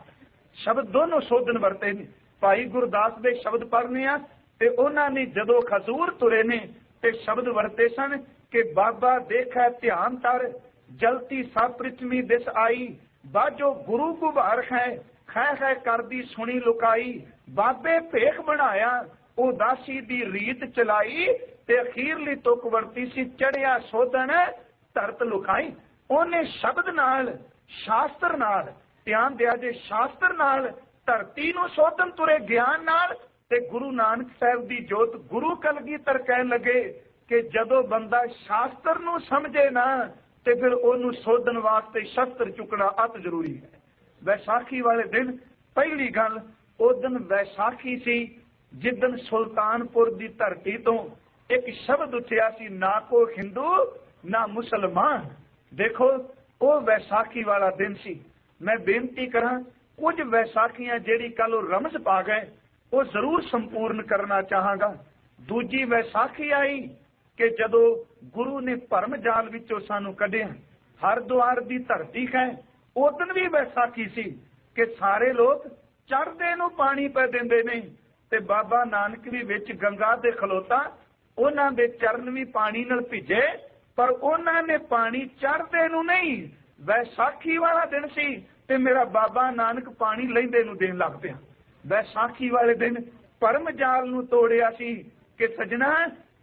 ਸ਼ਬਦ ਦੋਨੋਂ ਸੋਧਣ ਵਰਤੇ ਨੇ। ਭਾਈ ਗੁਰਦਾਸ ਦੇ ਸ਼ਬਦ ਪੜ੍ਹਨੇ ਆ ਤੇ ਉਹਨਾਂ ਨੇ ਜਦੋਂ ਖਜ਼ੂਰ ਤੁਰੇ ਨੇ ਤੇ ਸ਼ਬਦ ਵਰਤੇ ਸਨ ਕਿ ਬਾਬਾ ਦੇਖੈ ਧਿਆਨ ਤਰ ਜਲਤੀ ਸਭ ਪ੍ਰਿਥਵੀ ਦਿਸ ਆਈ ਬਾਜੋ ਗੁਰੂ ਗੁਬਾਰ ਹੈ ਖੈ ਖੈ ਕਰਦੀ ਸੁਣੀ ਲੁਕਾਈ ਬਾਬੇ ਭੇਖ ਬਣਾਇਆ ਉਦਾਸੀ ਦੀ ਰੀਤ ਚਲਾਈ ਤੇ ਅਖੀਰਲੀ ਤੁਕ ਵਰਤੀ ਸੀ ਚੜਿਆ ਸੋਧਣ ਧਰਤ ਲੁਕਾਈ। ਉਹਨੇ ਸ਼ਬਦ ਨਾਲ ਸ਼ਾਸਤਰ ਨਾਲ ਧਿਆਨ ਦਿਆ ਜੇ ਸ਼ਾਸਤਰ ਨਾਲ ਧਰਤੀ ਨੂੰ ਸੋਧਣ ਤੁਰੇ ਗਿਆਨ ਨਾਲ। ਤੇ ਗੁਰੂ ਨਾਨਕ ਸਾਹਿਬ ਦੀ ਜੋਤ ਗੁਰੂ ਕਲਗੀਧਰ ਕਹਿਣ ਲੱਗੇ ਕਿ ਜਦੋਂ ਬੰਦਾ ਸ਼ਾਸਤਰ ਨੂੰ ਸਮਝੇ ਨਾ ਤੇ ਫਿਰ ਉਹਨੂੰ ਸੋਧਣ ਵਾਸਤੇ ਸ਼ਸਤਰ ਚੁੱਕਣਾ ਅਤ ਜ਼ਰੂਰੀ ਹੈ। ਵੈਸਾਖੀ ਵਾਲੇ ਦਿਨ ਪਹਿਲੀ ਗੱਲ ਉਸ ਦਿਨ ਵੈਸਾਖੀ ਸੀ ਜਿੱਦਣ ਸੁਲਤਾਨਪੁਰ ਦੀ ਧਰਤੀ ਤੋਂ ਇੱਕ ਸ਼ਬਦ ਉੱਠਿਆ ਸੀ ਨਾ ਕੋ ਹਿੰਦੂ ਨਾ ਮੁਸਲਮਾਨ। ਦੇਖੋ ਉਹ ਵੈਸਾਖੀ ਵਾਲਾ ਦਿਨ ਸੀ। ਮੈਂ ਬੇਨਤੀ ਕਰਾਂ ਕੁਝ ਵੈਸਾਖੀਆਂ ਜਿਹੜੀ ਕੱਲ ਉਹ ਰਮਜ਼ ਪਾ ਗਏ ਉਹ ਜ਼ਰੂਰ ਸੰਪੂਰਨ ਕਰਨਾ ਚਾਹਾਂਗਾ। ਦੂਜੀ ਵੈਸਾਖੀ ਆਈ ਕਿ ਜਦੋਂ ਗੁਰੂ ਨੇ ਭਰਮ ਜਾਲ ਵਿੱਚੋਂ ਸਾਨੂੰ ਕੱਢਿਆ ਹਰਿਦੁਆਰ ਦੀ ਧਰਤੀ ਹੈ ਉਸ ਦਿਨ ਵੀ ਵੈਸਾਖੀ ਸੀ ਕਿ ਸਾਰੇ ਲੋਕ ਚੜ੍ਹਦੇ ਨੂੰ ਪਾਣੀ ਪੈ ਦਿੰਦੇ ਨੇ ਤੇ ਬਾਬਾ ਨਾਨਕ ਵੀ ਵਿੱਚ ਗੰਗਾ ਦੇ ਖਲੋਤਾ ਉਹਨਾਂ ਦੇ ਚਰਨ ਵੀ ਪਾਣੀ ਨਾਲ ਭਿੱਜੇ ਪਰ ਉਹਨਾਂ ਨੇ ਪਾਣੀ ਚੜ੍ਹਦੇ ਨੂੰ ਨਹੀਂ। ਵੈਸਾਖੀ ਵਾਲਾ ਦਿਨ ਸੀ ਤੇ ਮੇਰਾ ਬਾਬਾ ਨਾਨਕ ਪਾਣੀ ਲੈਂਦੇ ਨੂੰ ਦੇਣ ਲੱਗ ਪਿਆ। ਵੈਸਾਖੀ ਵਾਲੇ ਦਿਨ ਭਰਮ ਜਾਲ ਨੂੰ ਤੋੜਿਆ ਸੀ ਕਿ ਸਜਣਾ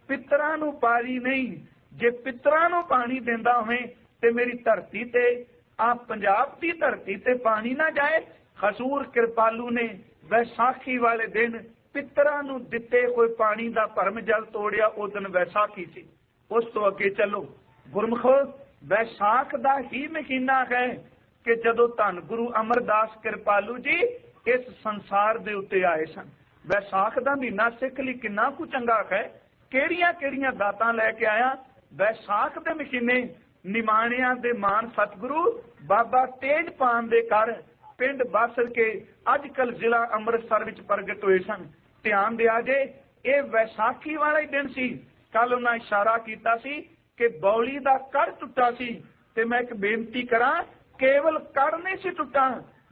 ਪਿੱਤਰਾਂ ਨੂੰ ਪਾਰੀ ਨਹੀਂ। ਜੇ ਪਿੱਤਰਾਂ ਨੂੰ ਪਾਣੀ ਦਿੰਦਾ ਹੋਵੇ ਤੇ ਮੇਰੀ ਧਰਤੀ ਤੇ ਆ ਪੰਜਾਬ ਦੀ ਧਰਤੀ ਤੇ ਪਾਣੀ ਨਾ ਜਾਏ। ਹਜ਼ੂਰ ਕਿਰਪਾਲੂ ਨੇ ਵੈਸਾਖੀ ਵਾਲੇ ਦਿਨ ਪਿੱਤਰਾਂ ਨੂੰ ਦਿੱਤੇ ਕੋਈ ਪਾਣੀ ਦਾ ਭਰਮ ਜਲ ਤੋੜਿਆ। ਉਸ ਦਿਨ ਵੈਸਾਖੀ ਸੀ। ਉਸ ਤੋਂ ਅੱਗੇ ਚੱਲੋ ਗੁਰਮੁਖੋ ਵੈਸਾਖ ਦਾ ਹੀ ਮਹੀਨਾ ਹੈ ਕਿ ਜਦੋਂ ਧੰਨ ਗੁਰੂ ਅਮਰਦਾਸ ਕਿਰਪਾਲੂ ਜੀ ਇਸ ਸੰਸਾਰ ਦੇ ਉੱਤੇ ਆਏ ਸਨ। ਵੈਸਾਖ ਦਾ ਮਹੀਨਾ ਸਿੱਖ ਲਈ ਕਿੰਨਾ ਕੁ ਚੰਗਾ ਹੈ। ਕਿਹੜੀਆਂ ਕਿਹੜੀਆਂ ਦਾਤਾਂ ਲੈ ਕੇ ਆਇਆ। ਵੈਸਾਖ ਦੇ ਮਹੀਨੇ ਨਿਮਾਣਿਆਂ ਦੇ ਮਾਨ ਸਤਿਗੁਰੂ ਬਾਬਾ ਤੇਜਪਾਨ ਦੇ ਘਰ ਪਿੰਡ ਬਾਸਰ ਕੇ ਅੱਜ ਕੱਲ ਜ਼ਿਲ੍ਹਾ ਅੰਮ੍ਰਿਤਸਰ ਵਿੱਚ ਪ੍ਰਗਟ ਹੋਏ ਸਨ। ਧਿਆਨ ਦਿਆ ਜੇ ਇਹ ਵੈਸਾਖੀ ਵਾਲਾ ਹੀ ਦਿਨ ਸੀ। ਕੱਲ ਉਹਨਾਂ ਇਸ਼ਾਰਾ ਕੀਤਾ ਸੀ ਕਿ ਬੌਲੀ ਦਾ ਕੜ ਟੁੱਟਾ ਸੀ ਤੇ ਮੈਂ ਇੱਕ ਬੇਨਤੀ ਕਰਾਂ ਕੇਵਲ ਕੜ ਨਹੀਂ ਸੀ ਟੁੱਟਾ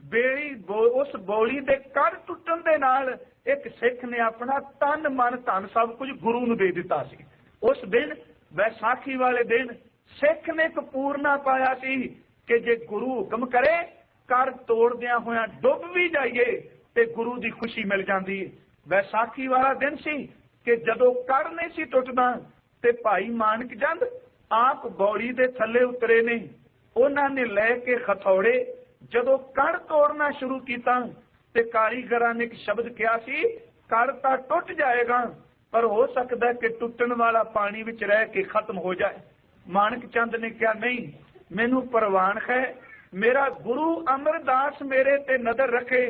ਬੇੜੀ ਉਸ ਬੌਲੀ ਦੇ ਕੜ ਟੁੱਟਣ ਦੇ ਨਾਲ ਇੱਕ ਸਿੱਖ ਨੇ ਆਪਣਾ ਤਨ ਮਨ ਧਨ ਸਭ ਕੁਝ ਗੁਰੂ ਨੂੰ ਦੇ ਦਿੱਤਾ ਸੀ। ਉਸ ਦਿਨ ਵੈਸਾਖੀ ਵਾਲੇ ਦਿਨ ਸਿੱਖ ਨੇ ਇੱਕ ਪੂਰਨਾ ਪਾਇਆ ਸੀ ਕਿ ਜੇ ਗੁਰੂ ਹੁਕਮ ਕਰੇ ਕਰ ਤੋੜਦਿਆਂ ਹੋਇਆਂ ਡੁੱਬ ਵੀ ਜਾਈਏ ਤੇ ਗੁਰੂ ਦੀ ਖੁਸ਼ੀ ਮਿਲ ਜਾਂਦੀ ਹੈ। ਵੈਸਾਖੀ ਵਾਲਾ ਦਿਨ ਸੀ ਕਿ ਜਦੋਂ ਕੜ ਨਹੀਂ ਸੀ ਟੁੱਟਦਾ ਤੇ ਭਾਈ ਮਾਨਕ ਚੰਦ ਆਪ ਬੌਲੀ ਦੇ ਥੱਲੇ ਉਤਰੇ ਨੇ। ਉਹਨਾਂ ਨੇ ਲੈ ਕੇ ਹਥੌੜੇ ਜਦੋਂ ਕੜ ਤੋੜਨਾ ਸ਼ੁਰੂ ਕੀਤਾ ਤੇ ਕਾਰੀਗਰਾਂ ਨੇ ਇੱਕ ਸ਼ਬਦ ਕਿਹਾ ਸੀ ਕੜ ਤਾਂ ਟੁੱਟ ਜਾਏਗਾ ਪਰ ਹੋ ਸਕਦਾ ਕਿ ਟੁੱਟਣ ਵਾਲਾ ਪਾਣੀ ਵਿੱਚ ਰਹਿ ਕੇ ਖਤਮ ਹੋ ਜਾਏ। ਮਾਨਕ ਚੰਦ ਨੇ ਕਿਹਾ ਨਹੀਂ ਮੈਨੂੰ ਪ੍ਰਵਾਨ ਹੈ ਮੇਰਾ ਗੁਰੂ ਅਮਰਦਾਸ ਮੇਰੇ ਤੇ ਨਜ਼ਰ ਰੱਖੇ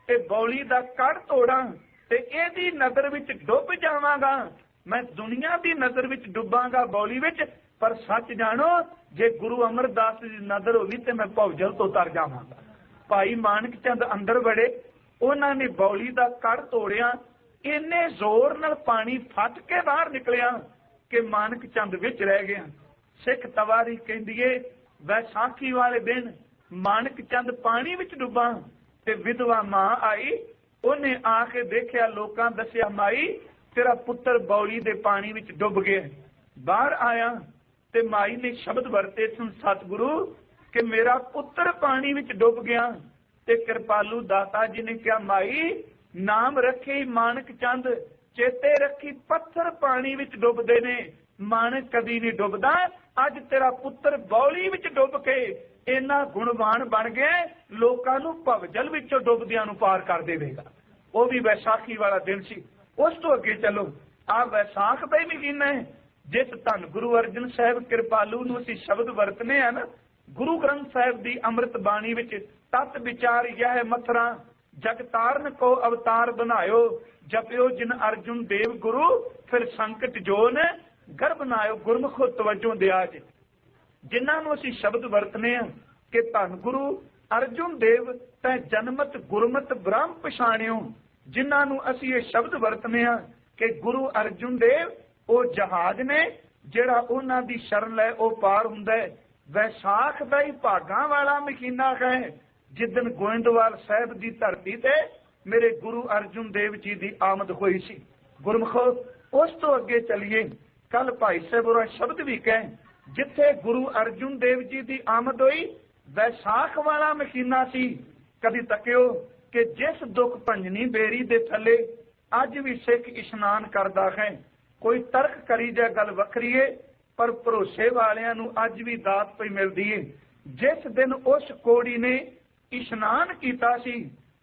ਤੇ ਬੌਲੀ ਦਾ ਕੜ ਤੋੜਾਂ ਤੇ ਇਹਦੀ ਨਜ਼ਰ ਵਿੱਚ ਡੁੱਬ ਜਾਵਾਂਗਾ। ਮੈਂ ਦੁਨੀਆ ਦੀ ਨਜ਼ਰ ਵਿੱਚ ਡੁੱਬਾਂਗਾ ਬੌਲੀ ਵਿੱਚ ਪਰ ਸੱਚ ਜਾਣੋ ਜੇ ਗੁਰੂ ਅਮਰਦਾਸ ਦੀ ਨਜ਼ਰ ਹੋਈ ਤੇ ਮੈਂ ਭਵਜਲ ਤੋਂ ਤਰ ਜਾਵਾਂਗਾ। ਭਾਈ ਮਾਨਕ ਚੰਦ ਅੰਦਰ ਵੜੇ ਉਹਨਾਂ ਨੇ ਬੌਲੀ ਦਾ ਕੜ ਤੋੜਿਆ ਇੰਨੇ ਜ਼ੋਰ ਨਾਲ ਪਾਣੀ ਫੱਟ ਕੇ ਬਾਹਰ ਨਿਕਲਿਆ ਕਿ ਮਾਨਕ ਚੰਦ ਵਿੱਚ ਰਹਿ ਗਿਆ। ਸਿੱਖ ਤਵਾਰੀ ਕਹਿੰਦੀ ਏ ਵੈਸਾਖੀ ਵਾਲੇ ਦਿਨ ਮਾਨਕ ਚੰਦ ਪਾਣੀ ਵਿੱਚ ਡੁੱਬਾ ਤੇ ਵਿਧਵਾ ਮਾਂ ਆਈ ਉਹਨੇ ਆ ਕੇ ਦੇਖਿਆ ਲੋਕਾਂ ਦੱਸਿਆ ਮਾਈ ਤੇਰਾ ਪੁੱਤਰ ਬੌਲੀ ਦੇ ਪਾਣੀ ਵਿੱਚ ਡੁੱਬ ਗਿਆ। ਬਾਹਰ ਆਇਆ ਤੇ ਮਾਈ ਨੇ ਸ਼ਬਦ ਵਰਤੇ ਸਨ ਸਤਿਗੁਰੂ ਕਿ ਮੇਰਾ ਪੁੱਤਰ ਪਾਣੀ ਵਿੱਚ ਡੁੱਬ ਗਿਆ ਤੇ ਕਿਰਪਾਲੂ ਦਾਤਾ ਜੀ ਨੇ ਕਿਹਾ ਮਾਈ ਨਾਮ ਰੱਖੇ ਮਾਨਕ ਚੰਦ ਚੇਤੇ ਰੱਖੀ ਪੱਥਰ ਪਾਣੀ ਵਿੱਚ ਡੁੱਬਦੇ ਨੇ ਮਾਨਕ ਕਦੀ ਨਹੀਂ ਡੁੱਬਦਾ। ਅੱਜ ਤੇਰਾ ਪੁੱਤਰ ਬੌਲੀ ਵਿੱਚ ਡੁੱਬ ਕੇ ਇੰਨਾ ਗੁਣਵਾਨ ਬਣ ਗਿਆ ਲੋਕਾਂ ਨੂੰ ਭਵਜਲ ਵਿੱਚੋਂ ਡੁੱਬਦਿਆਂ ਨੂੰ ਪਾਰ ਕਰ ਦੇਵੇਗਾ। ਉਹ ਵੀ ਵੈਸਾਖੀ ਵਾਲਾ ਦਿਨ ਸੀ। ਉਸ ਤੋਂ ਅੱਗੇ ਚੱਲੋ ਆ ਵੈਸਾਖ ਦਾ ਹੀ ਮਹੀਨਾ ਹੈ जिस धन गुरु अर्जन साहब कृपालू नूं असीं शब्द वरतने हैं ना, गुरु ग्रंथ साहिब दी अमृत बाणी विच तत विचार यह मथरा जग तारन को अवतार बनायो, जपियो जिन अर्जुन देव गुरु फिर संकट जोन गर्भ नायो। गुरमुखो तवज्जो दिया जे, जिन्हां नूं असीं शब्द वरतने हैं कि धन गुरु अर्जुन देव तै जन्मत गुरमत ब्रह्म पछाणियो, जिन्हां नूं असीं ये शब्द वरतने हैं कि गुरु अर्जुन देव वो जहाज ने जिहड़ा उन्हां दी शरण लै वो पार हुंदा है। वैसाख दा ही भागां वाला महीना है जिदन गोइंदवाल साहिब दी धरती ते मेरे गुरु अर्जुन देव जी दी आमद हुई सी। गुरमुखो उस तो अगे चलिए, कल भाई साहब और शब्द भी कहें जिथे गुरु अर्जुन देव जी दी आमद हुई वैसाख वाला महीना सी। कभी तकियो कि जिस दुख भंजनी बेरी दे थले अज भी सिख इशनान करदा है। कोई तर्क करी जाए गल वखरी है, पर भरोसे वालियां नूं अज भी दात पई मिलदी है। जिस दिन उस कोड़ी ने इशनान कीता सी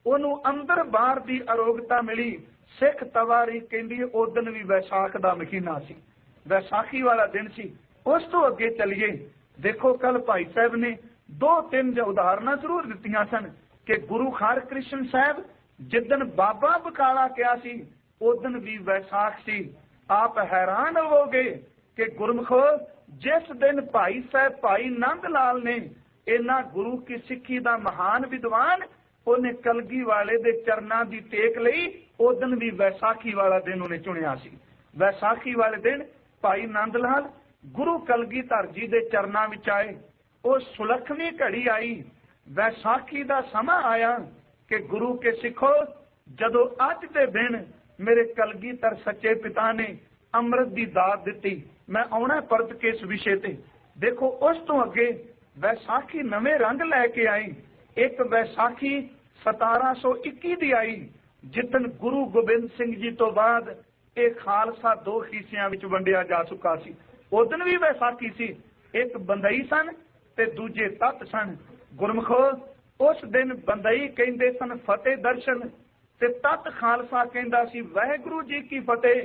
ओनू अंदर बाहर दी अरोगता मिली। सिख तवारी कहंदी है उस दिन भी वैसाख दा महीना सी, वैसाखी वाला दिन सी। उस तो अगे चलिए, देखो कल भाई साहब ने 2-3 उदाहरण जरूर दित्तियां सन कि गुरु हरकृष्ण साहब जिदन बाबा बकाला किया सी उस दिन भी वैसाख सी। आप हैरान होवोगे कि गुरमुखो जिस दिन भाई साहब भाई नंद लाल ने इन्हां गुरु की सिक्खी दा महान विद्वान उन्हें कलगी वाले दे चरनां दी टेक लई उस दिन भी वैसाखी वाला दिन उन्हें चुनिया सी। वैसाखी वाले दिन भाई नंद लाल गुरु कलगीधर जी दे चरनां विच आए। वो सुलखनी घड़ी आई, वैसाखी दा समा आया कि गुरु के सिखो जदों अज दे दिन मेरे कलगीधर सच्चे पिता ने अमृत दी दात दिती। मैं आउणा परत के इस विषय ते। देखो उस तो अगे वैसाखी नवे रंग लैके आई। एक वैसाखी 1721 दी आई जिदन गुरु गोबिंद सिंह जी तो बाद एक खालसा 2 हिस्सियां विच वंडिया जा चुका सी। उस दिन भी वैसाखी सी, एक बंदई सन ते दूजे तत् सन। गुरमुखो उस दिन बंदई कहंदे सन फतेह दर्शन ते तत् खालसा कहंदा सी वाहिगुरू जी की फतेह।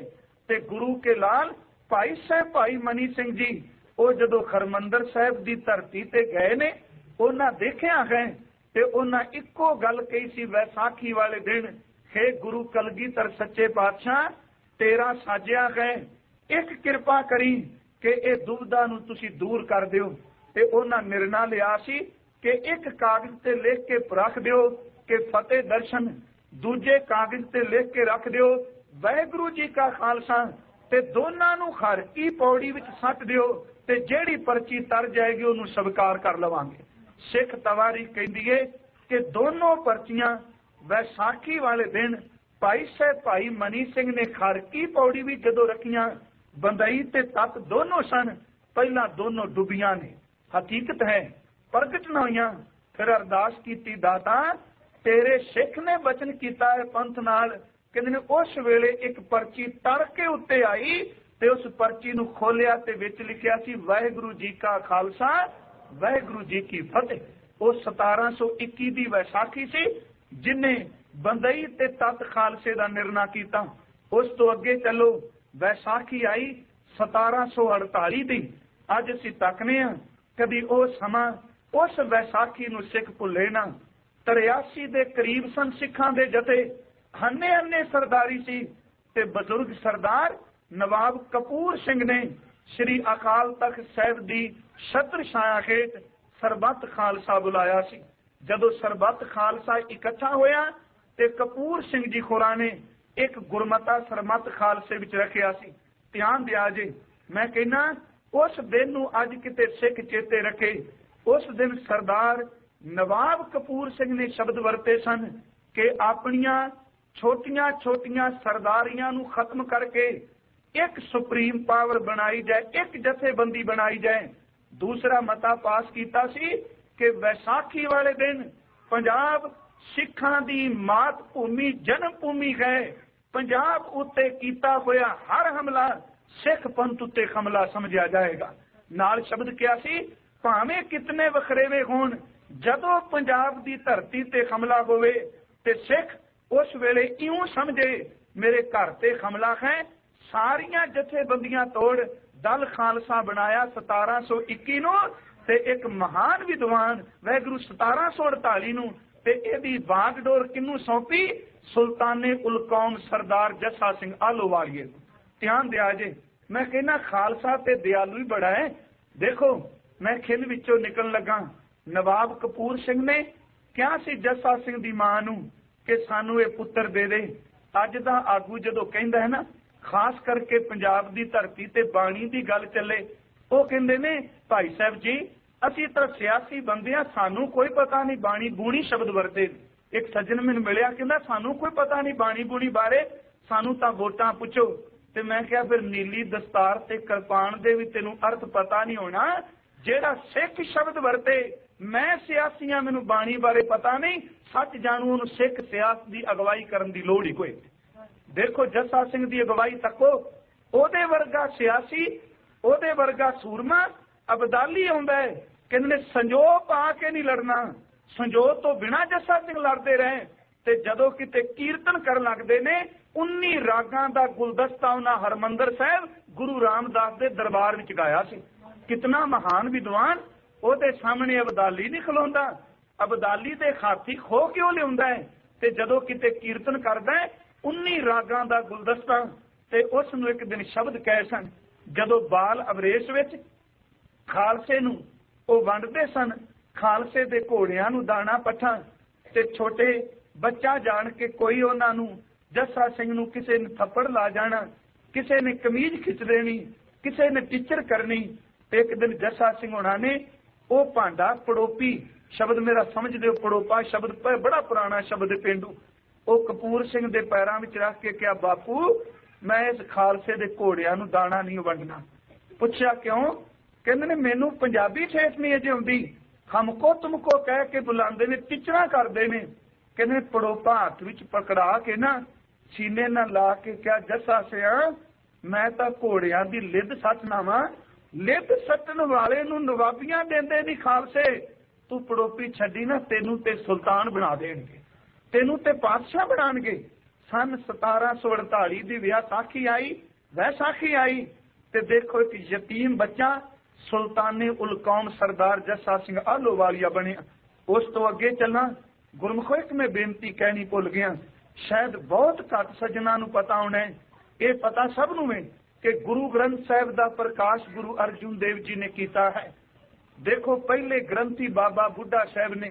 ते गुरु के लाल भाई साहब भाई मनी सिंह जी वो जदों हरमंदर साहिब दी धरती ते गए ने उन्हां देखिया है ते उन्हां इक्को गल कही सी वैसाखी वाले दिन, हे गुरु कलगीधर सच्चे पातशाह तेरा साजिया है, एक किरपा करी कि ये दुविधा नूं तुसीं दूर कर दिओ। ते उन्हां निर्णय लिया सी कि एक कागज ते लिख के रख दिओ कि फतेह दर्शन, दूजे कागज ते लिख के रख दिओ वाहिगुरू जी का खालसा, ते दोनां नूं हर की पौड़ी विच सट दिओ ते जेड़ी पर्ची तर जाएगी उन्होंने स्वीकार कर लवांगे। सिख तवारी कहती है कि दोनों पर्चियां वैसाखी वाले दिन भाई साहब भाई मनी सिंह ने खर की पौड़ी भी जदों रखियां, बंदई ते तत् दोनों सन। पहला दोनों डुबियां ने, हकीकत है प्रगट न होइयां। फिर अरदास कीती दाता तेरे सिख ने वचन किया है पंथ नाल, कहंदे उस वेले एक पर्ची तर के उत्ते आई ते उस पर्ची नूं खोलिया ते विच लिखिया सी वाहिगुरू जी का खालसा वाहिगुरू जी की फतेह। वो 1721 दी वैसाखी सी जिन्हें बंदई ते तत् खालसे दा निर्णय कीता। उस तो अगे चलो, वैसाखी आई 1748 दी। अज असीं तकने आ कभी वो समा उस वैसाखी नूं सिख भुल्ले ना। 83 दे करीब सन सिखां दे जथे, हन्ने हन्ने सरदारी सी ते बजुर्ग सरदार नवाब कपूर सिंह ने श्री अकाल तख्त साहिब दी छत्र छाया हेठ सरबत खालसा बुलाया सी। जदों सरबत खालसा इकट्ठा होया ते कपूर सिंह जी खोरा ने एक गुरमता सरबत खालसे विच रखिया सी। ध्यान दिया जे, मैं कहना उस दिन नूं अज किते सिख चेते रखे। उस दिन सरदार नवाब कपूर सिंह ने शब्द वरते सन कि अपनियां छोटियां छोटियां सरदारियां नूं खत्म करके एक सुप्रीम पावर बनाई जाए, एक जथेबंदी बनाई जाए। दूसरा मता पास कीता सी कि वैसाखी वाले दिन पंजाब सिखां दी मात भूमि जन्म भूमि है। पंजाब उत्ते कीता होया हर हमला सिख पंथ उत्ते हमला समझा जाएगा। नाल शब्द क्या सी, भावें कितने वखरेवे होण, जदों पंजाब दी धरती ते हमला होवे ते सिख उस वेले इउं समझे मेरे घर ते हमला है, सारियां जथेबंदियां तोड़ दल खालसा बनाया 1721 ਨੂੰ ਤੇ ਇੱਕ ਮਹਾਨ ਵਿਦਵਾਨ ਵੈਗੁਰੂ 1748 ਨੂੰ ਤੇ ਇਹਦੀ ਬਾਗਡੋਰ ਕਿਹਨੂੰ ਸੌਂਪੀ? ਸੁਲਤਾਨੇ ਉਲ ਕੌਮ ਸਰਦਾਰ ਜੱਸਾ ਸਿੰਘ ਆਹਲੋਵਾਲੀਏ ਨੂੰ। ਧਿਆਨ ਦਿਆ ਜੇ, ਮੈਂ ਕਹਿੰਦਾ ਖਾਲਸਾ ਤੇ ਦਿਆਲੂ ਹੀ ਬੜਾ ਹੈ। ਦੇਖੋ ਮੈਂ ਖਿਲ ਵਿੱਚੋਂ ਨਿਕਲਣ ਲੱਗਾ, ਨਵਾਬ ਕਪੂਰ ਸਿੰਘ ਨੇ ਕਿਹਾ ਸੀ ਜੱਸਾ ਸਿੰਘ ਦੀ ਮਾਂ ਨੂੰ ਕਿ ਸਾਨੂੰ ਇਹ ਪੁੱਤਰ ਦੇ ਦੇ। ਅੱਜ ਦਾ ਆਗੂ ਜਦੋਂ ਕਹਿੰਦਾ ਹੈ ਨਾ, ਖਾਸ ਕਰਕੇ ਪੰਜਾਬ ਦੀ ਧਰਤੀ ਤੇ ਬਾਣੀ ਦੀ ਗੱਲ ਚੱਲੇ, ਉਹ ਕਹਿੰਦੇ ਨੇ ਭਾਈ ਸਾਹਿਬ ਜੀ ਅਸੀਂ ਤਾਂ ਸਿਆਸੀ ਬੰਦੇ ਆ, ਸਾਨੂੰ ਕੋਈ ਪਤਾ ਨਹੀਂ ਬਾਣੀ ਬੂਣੀ ਸ਼ਬਦ ਵਰਤੇ। ਇੱਕ ਸੱਜਣ ਮੈਨੂੰ ਮਿਲਿਆ, ਕਹਿੰਦਾ ਸਾਨੂੰ ਕੋਈ ਪਤਾ ਨਹੀਂ ਬਾਣੀ ਬੂਣੀ ਬਾਰੇ, ਸਾਨੂੰ ਤਾਂ ਵੋਟਾਂ ਪੁੱਛੋ। ਤੇ ਮੈਂ ਕਿਹਾ ਫਿਰ ਨੀਲੀ ਦਸਤਾਰ ਤੇ ਕਿਰਪਾਨ ਦੇ ਵੀ ਤੈਨੂੰ ਅਰਥ ਪਤਾ ਨਹੀਂ ਹੋਣਾ, ਜਿਹੜਾ ਸਿੱਖ ਸ਼ਬਦ ਵਰਤੇ। ਮੈਂ ਸਿਆਸੀਆਂ, ਮੈਨੂੰ ਬਾਣੀ ਬਾਰੇ ਪਤਾ ਨਹੀਂ, ਸੱਚ ਜਾਣੂ ਉਹਨੂੰ ਸਿੱਖ ਸਿਆਸਤ ਦੀ ਅਗਵਾਈ ਕਰਨ ਦੀ ਲੋੜ ਹੀ ਕੋਈ। ਦੇਖੋ ਜੱਸਾ ਸਿੰਘ ਦੀ ਅਗਵਾਈ ਤੱਕੋ, ਉਹਦੇ ਵਰਗਾ ਸਿਆਸੀ, ਉਹਦੇ ਵਰਗਾ ਸੂਰਮਾ ਅਬਦਾਲੀ ਆਉਂਦਾ ਹੈ। ਕਹਿੰਦੇ ਨੇ ਸੰਜੋਗ ਪਾ ਕੇ ਨਹੀਂ ਲੜਨਾ, ਸੰਜੋਗ ਤੋਂ ਬਿਨਾਂ ਜੱਸਾ ਸਿੰਘ ਲੜਦੇ ਰਹੇ। ਤੇ ਜਦੋਂ ਕਿਤੇ ਕੀਰਤਨ ਕਰਨ ਲੱਗਦੇ ਨੇ, 19 ਰਾਗਾਂ ਦਾ ਗੁਲਦਸਤਾ ਉਹਨਾਂ ਹਰਮੰਦਰ ਸਾਹਿਬ ਗੁਰੂ ਰਾਮਦਾਸ ਦੇ ਦਰਬਾਰ ਵਿੱਚ ਗਾਇਆ ਸੀ। ਕਿਤਨਾ ਮਹਾਨ ਵਿਦਵਾਨ, ਉਹਦੇ ਸਾਹਮਣੇ ਅਬਦਾਲੀ ਨਹੀਂ ਖਲੋਂਦਾ। ਅਬਦਾਲੀ ਦੇ ਖਾਤੀ ਖੋ ਕਿਉਂ ਲਿਆਉਂਦਾ ਹੈ? ਤੇ ਜਦੋਂ ਕਿਤੇ ਕੀਰਤਨ ਕਰਦਾ 19 ਰਾਗਾਂ ਦਾ ਗੁਲਦਸਤਾ, ਤੇ ਉਸ ਨੂੰ ਇੱਕ ਦਿਨ ਸ਼ਬਦ ਕਹੇ ਸਨ। ਜਦੋਂ ਬਾਲ ਅਵਰੇਸ਼ ਵਿੱਚ ਖਾਲਸੇ ਨੂੰ ਉਹ ਵੰਡਦੇ ਸਨ, ਖਾਲਸੇ ਦੇ ਘੋੜਿਆਂ ਨੂੰ ਦਾਣਾ ਪੱਠਾ, ਤੇ ਛੋਟੇ ਬੱਚਾ ਜਾਣ ਕੇ ਕੋਈ ਉਹਨਾਂ ਨੂੰ ਜੱਸਾ ਸਿੰਘ ਨੂੰ ਕਿਸੇ ਨੇ ਥੱਪੜ ਲਾ ਜਾਣਾ, ਕਿਸੇ ਨੇ ਕਮੀਜ਼ ਖਿੱਚ ਦੇਣੀ, ਕਿਸੇ ਨੇ ਟੀਚਰ ਕਰਨੀ। ਤੇ ਇੱਕ ਦਿਨ ਜੱਸਾ ਸਿੰਘ ਹੋਣਾ ਨੇ ਉਹ ਭਾਂਡਾ ਪੜੋਪੀ ਸ਼ਬਦ, ਮੇਰਾ ਸਮਝਦੇ ਹੋ, ਪੜੋਪਾ ਸ਼ਬਦ ਬੜਾ ਪੁਰਾਣਾ ਸ਼ਬਦ ਪੇਂਡੂ, ਉਹ ਕਪੂਰ ਸਿੰਘ ਦੇ ਪੈਰਾਂ ਵਿੱਚ ਰੱਖ ਕੇ ਕਿਹਾ ਬਾਪੂ ਮੈਂ ਇਸ ਖਾਲਸੇ ਦੇ ਘੋੜਿਆਂ ਨੂੰ ਦਾਣਾ ਨਹੀਂ ਵੰਡਣਾ। ਪੁੱਛਿਆ ਕਿਉਂ? ਕਹਿੰਦੇ ਨੇ ਮੈਨੂੰ ਪੰਜਾਬੀ ਠੇਠ ਨਹੀਂ ਅਜੇ ਆਉਂਦੀ, ਹਮਕੋ ਤੁਮਕੋ ਕਹਿ ਕੇ ਬੁਲਾਉਂਦੇ ਨੇ, ਟੀਚਰਾਂ ਕਰਦੇ ਨੇ। ਕਹਿੰਦੇ ਪੜੋਪਾ ਹੱਥ ਵਿੱਚ ਪਕੜਾ ਕੇ ਨਾ ਸੀਨੇ ਨਾਲ ਲਾ ਕੇ ਕਿਹਾ ਜੱਸਾ ਸਿਆ ਮੈਂ ਤਾਂ ਘੋੜਿਆਂ ਦੀ ਲਿੱਦ ਸੱਟਣਾ ਵਾਂ, ਲਿੱਦ ਸੱਟਣ ਵਾਲੇ ਨੂੰ ਨਵਾਬੀਆਂ ਦਿੰਦੇ ਨਹੀਂ ਖਾਲਸੇ, ਤੂੰ ਪੜੋਪੀ ਛੱਡੀ ਨਾ, ਤੈਨੂੰ ਤੇ ਸੁਲਤਾਨ ਬਣਾ ਦੇਣਗੇ, ਤੈਨੂੰ ਤੇ ਪਾਤਸ਼ਾਹ ਬਣਾਉਣਗੇ। ਸਨ 1748 ਦੀ ਵਿਸਾਖੀ ਆਈ, ਵੈਸਾਖੀ ਆਈ, ਤੇ ਦੇਖੋ ਇੱਕ ਯਤੀਮ ਬੱਚਾ ਸੁਲਤਾਨੇ ਉਲ ਕੌਮ ਸਰਦਾਰ ਜੱਸਾ ਸਿੰਘ ਆਹਲੋਵਾਲੀਆ ਬਣਿਆ। ਉਸ ਤੋਂ ਅੱਗੇ ਚੱਲਾਂ, ਗੁਰਮੁਖੋ ਇੱਕ ਮੈਂ ਬੇਨਤੀ ਕਹਿਣੀ ਭੁੱਲ ਗਿਆ, ਸ਼ਾਇਦ ਬਹੁਤ ਘੱਟ ਸੱਜਣਾ ਨੂੰ ਪਤਾ ਹੋਣਾ, ਇਹ ਪਤਾ ਸਭ ਨੂੰ ਹੈ ਕਿ ਗੁਰੂ ਗ੍ਰੰਥ ਸਾਹਿਬ ਦਾ ਪ੍ਰਕਾਸ਼ ਗੁਰੂ ਅਰਜਨ ਦੇਵ ਜੀ ਨੇ ਕੀਤਾ ਹੈ। ਦੇਖੋ ਪਹਿਲੇ ਗ੍ਰੰਥੀ ਬਾਬਾ ਬੁੱਢਾ ਸਾਹਿਬ ਨੇ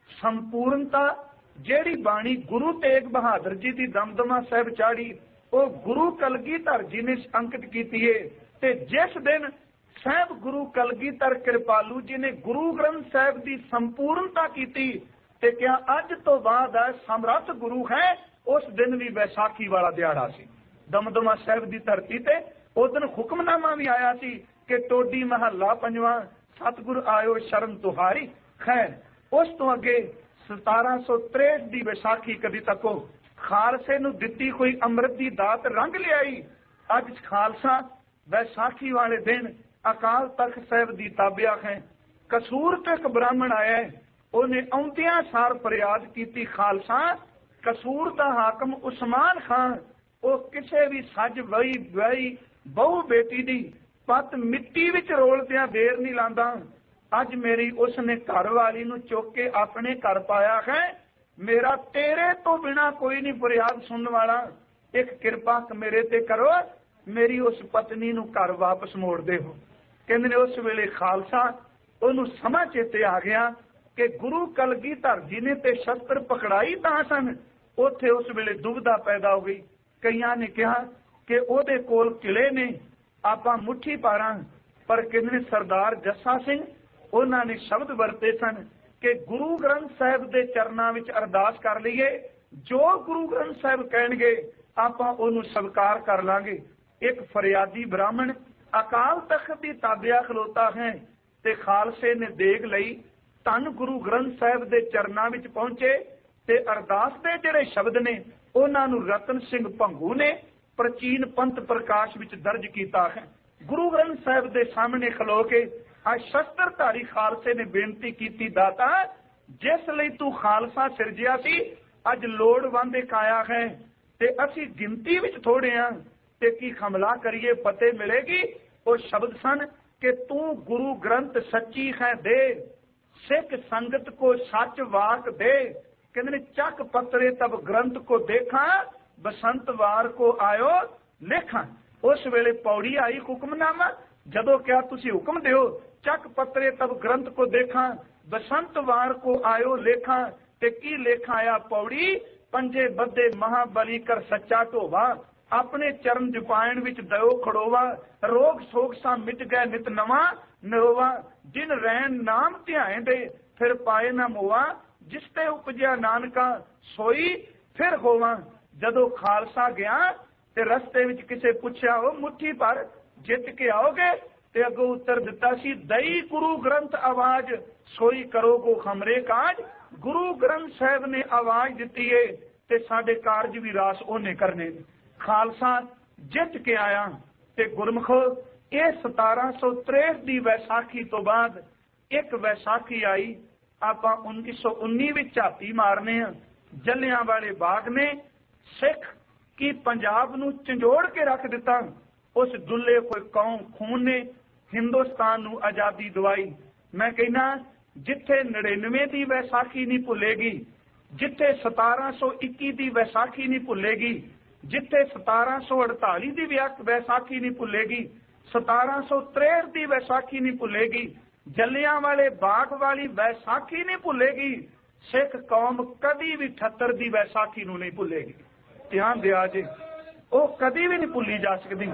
ਸੰਪੂਰਨਤਾ ਜਿਹੜੀ ਬਾਣੀ ਗੁਰੂ ਤੇਗ ਬਹਾਦਰ ਜੀ ਦੀ ਦਮਦਮਾ ਸਾਹਿਬ ਚਾੜੀ, ਉਹ ਗੁਰੂ ਕਲਗੀਧਰ ਜੀ ਨੇ ਅੰਕਿਤ ਕੀਤੀ ਹੈ। ਤੇ ਜਿਸ ਦਿਨ ਸਾਹਿਬ ਗੁਰੂ ਕਲਗੀਧਰ ਕਿਰਪਾਲੂ ਜੀ ਨੇ ਗੁਰੂ ਗ੍ਰੰਥ ਸਾਹਿਬ ਦੀ ਸੰਪੂਰਨਤਾ ਕੀਤੀ ਤੇ ਕਿਹਾ ਅੱਜ ਤੋਂ ਬਾਅਦ ਸਮਰੱਥ ਗੁਰੂ ਹੈ, ਉਸ ਦਿਨ ਵੀ ਵਿਸਾਖੀ ਵਾਲਾ ਦਿਹਾੜਾ ਸੀ ਦਮਦਮਾ ਸਾਹਿਬ ਦੀ ਧਰਤੀ ਤੇ। ਉਸ ਦਿਨ ਹੁਕਮਨਾਮਾ ਵੀ ਆਇਆ ਸੀ ਕਿ ਟੋਡੀ ਮਹੱਲਾ ਪੰਜਵਾਂ ਸਤਿਗੁਰ ਆਇਓ ਸ਼ਰਨ ਤੁਹਾਰੀ ਖੈਰ। ਉਸ ਤੋਂ ਅੱਗੇ 1763 ਦੀ ਵਿਸਾਖੀ ਕਦੀ ਤੱਕੋ ਖਾਲਸੇ ਨੂੰ ਦਿੱਤੀ ਕੋਈ ਅੰਮ੍ਰਿਤ ਦੀ ਦਾਤ ਰੰਗ ਲਿਆਈ। ਅੱਜ ਖਾਲਸਾ ਵਿਸਾਖੀ ਵਾਲੇ ਦਿਨ ਅਕਾਲ ਤਖਤ ਸਾਹਿਬ ਦੀ ਤਾਬਿਆ ਹੈ। ਕਸੂਰ ਤੋਂ ਇੱਕ ਬ੍ਰਾਹਮਣ ਆਇਆ, ਉਹਨੇ ਆਉਂਦਿਆਂ ਸਾਰ ਫਰਿਆਦ ਕੀਤੀ ਖਾਲਸਾ ਕਸੂਰ ਦਾ ਹਾਕਮ ਉਸਮਾਨ ਖਾਨ, ਉਹ ਕਿਸੇ ਵੀ ਸੱਜ ਵਈ ਬਹੁ ਬੇਟੀ ਦੀ ਪੱਤ ਮਿੱਟੀ ਵਿੱਚ ਰੋਲਦਿਆਂ ਦੇਰ ਨਹੀਂ ਲਾਂਦਾ। ਅੱਜ ਮੇਰੀ ਉਸਨੇ ਘਰ ਵਾਲੀ ਨੂੰ ਚੁੱਕ ਕੇ ਆਪਣੇ ਘਰ ਪਾਇਆ ਹੈ, ਮੇਰਾ ਤੇਰੇ ਤੋਂ ਬਿਨਾ ਕੋਈ ਨਹੀਂ ਫਰਿਆਦ ਸੁਣਨ ਵਾਲਾ, ਇੱਕ ਕਿਰਪਾ ਮੇਰੇ ਤੇ ਕਰੋ, ਮੇਰੀ ਉਸ ਪਤਨੀ ਨੂੰ ਘਰ ਵਾਪਸ ਮੋੜ ਦੇਵੋ। ਕਹਿੰਦੇ ਨੇ ਉਸ ਵੇਲੇ ਖਾਲਸਾ ਉਹਨੂੰ ਸਮਝ ਚੇਤੇ ਆ ਗਿਆ ਕਿ ਗੁਰੂ ਕਲਗੀਧਰ ਜੀ ਨੇ ਤੇ ਸ਼ਸਤਰ ਪਕੜਾਈ ਤਾਂ ਸਨ। ਉੱਥੇ ਉਸ ਵੇਲੇ ਦੁਬਿਧਾ ਪੈਦਾ ਹੋ ਗਈ। ਕਈਆਂ ਨੇ ਕਿਹਾ ਕਿ ਉਹਦੇ ਕੋਲ ਕਿਲੇ ਨੇ, ਆਪਾਂ ਮੁੱਠੀ ਪਾਰਾਂ, ਪਰ ਕਹਿੰਦੇ ਨੇ ਸਰਦਾਰ ਜੱਸਾ ਸਿੰਘ ਉਹਨਾਂ ਨੇ ਸ਼ਬਦ ਵਰਤੇ ਸਨ ਕਿ ਗੁਰੂ ਗ੍ਰੰਥ ਸਾਹਿਬ ਦੇ ਚਰਨਾਂ ਵਿੱਚ ਅਰਦਾਸ ਕਰ ਲਈਏ, ਜੋ ਗੁਰੂ ਗ੍ਰੰਥ ਸਾਹਿਬ ਕਹਿਣਗੇ ਆਪਾਂ ਉਹਨੂੰ ਸਵੀਕਾਰ ਕਰ ਲਾਂਗੇ। ਇੱਕ ਫਰਿਆਦੀ ਬ੍ਰਾਹਮਣ ਅਕਾਲ ਤਖਤ ਦੀ ਤਾਬਿਆ ਖਲੋਤਾ ਹੈ ਤੇ ਖਾਲਸੇ ਨੇ ਦੇਖ ਲਈ, ਧੰਨ ਗੁਰੂ ਗ੍ਰੰਥ ਸਾਹਿਬ ਦੇ ਚਰਨਾਂ ਵਿੱਚ ਪਹੁੰਚੇ ਤੇ ਅਰਦਾਸ ਦੇ ਜਿਹੜੇ ਸ਼ਬਦ ਨੇ ਉਹਨਾਂ ਨੂੰ ਰਤਨ ਸਿੰਘ ਭੰਗੂ ਨੇ ਪ੍ਰਾਚੀਨ ਪੰਥ ਪ੍ਰਕਾਸ਼ ਵਿੱਚ ਦਰਜ ਕੀਤਾ ਹੈ। ਗੁਰੂ ਗ੍ਰੰਥ ਸਾਹਿਬ ਦੇ ਸਾਹਮਣੇ ਖਲੋ ਕੇ ਅੱਜ ਸ਼ਸਤਰਧਾਰੀ ਖਾਲਸੇ ਨੇ ਬੇਨਤੀ ਕੀਤੀ, ਦਾਤਾ ਜਿਸ ਲਈ ਤੂੰ ਖਾਲਸਾ ਸਿਰਜਿਆ ਸੀ ਅੱਜ ਲੋੜਵੰਦ ਇੱਕ ਆਇਆ ਹੈ ਤੇ ਅਸੀਂ ਗਿਣਤੀ ਵਿੱਚ ਥੋੜੇ ਹਾਂ ਤੇ ਕੀ ਹਮਲਾ ਕਰੀਏ ਫਤਿਹ ਮਿਲੇਗੀ। वो शब्द सन कि तू गुरु ग्रंथ सच्ची है दे, सिख संगत को सच वाक दे। कहते चक पत्रे तब ग्रंथ को देखा, बसंत वार को आयो लेखा। उस वेले पौड़ी आई हुक्मनामा, जदों क्या तुसी हुक्म दिओ, चक पत्रे तब ग्रंथ को देखा, बसंत वार को आयो लेखा। ते की लेखा आया पौड़ी, पंजे बद्दे महाबली कर सच्चा ढोवा, अपने चरण जुपायण विच दयो खड़ोवा, रोग सोग सा मिट गए नित नवा नरोवा, जिन रैन नाम ध्याए दे फिर पाए ना मोआ, जिसते उपजया नानका सोई फिर होवा। जदों खालसा गया ते रस्ते विच किसे पुछया, ओ मुट्ठी भर जित के आओगे, ते अगों उत्तर दिता सी, दई गुरु ग्रंथ आवाज सोई करोगो खमरे काज। गुरु ग्रंथ साहब ने आवाज दिती है ते साडे कारज भी रास ओने करने। खालसा जित के आया ते गुरमुखो ये 1763 दी वैसाखी तो बाद एक वैसाखी आई, आपां 1919 विच झाती मारने आ। जलियांवाले बाग ने सिख की पंजाब नूं झंझोड़ के रख दिता। उस दुले कोई कौम खून ने हिंदुस्तान नूं आजादी दवाई। मैं कहना जिथे 99 दी वैसाखी नहीं भुलेगी, जिथे 1721 दी वैसाखी नहीं भुलेगी, जिथे 1748 दी वैसाखी नहीं भुलेगी, 1763 दी वैसाखी नहीं भुलेगी, जलियांवाले बाग वाली वैसाखी नहीं भुलेगी, सिख कौम कदी भी 78 दी वैसाखी नूं नहीं भुलेगी। ध्यान दिया जे, वो कदी भी नहीं भुली जा सकती।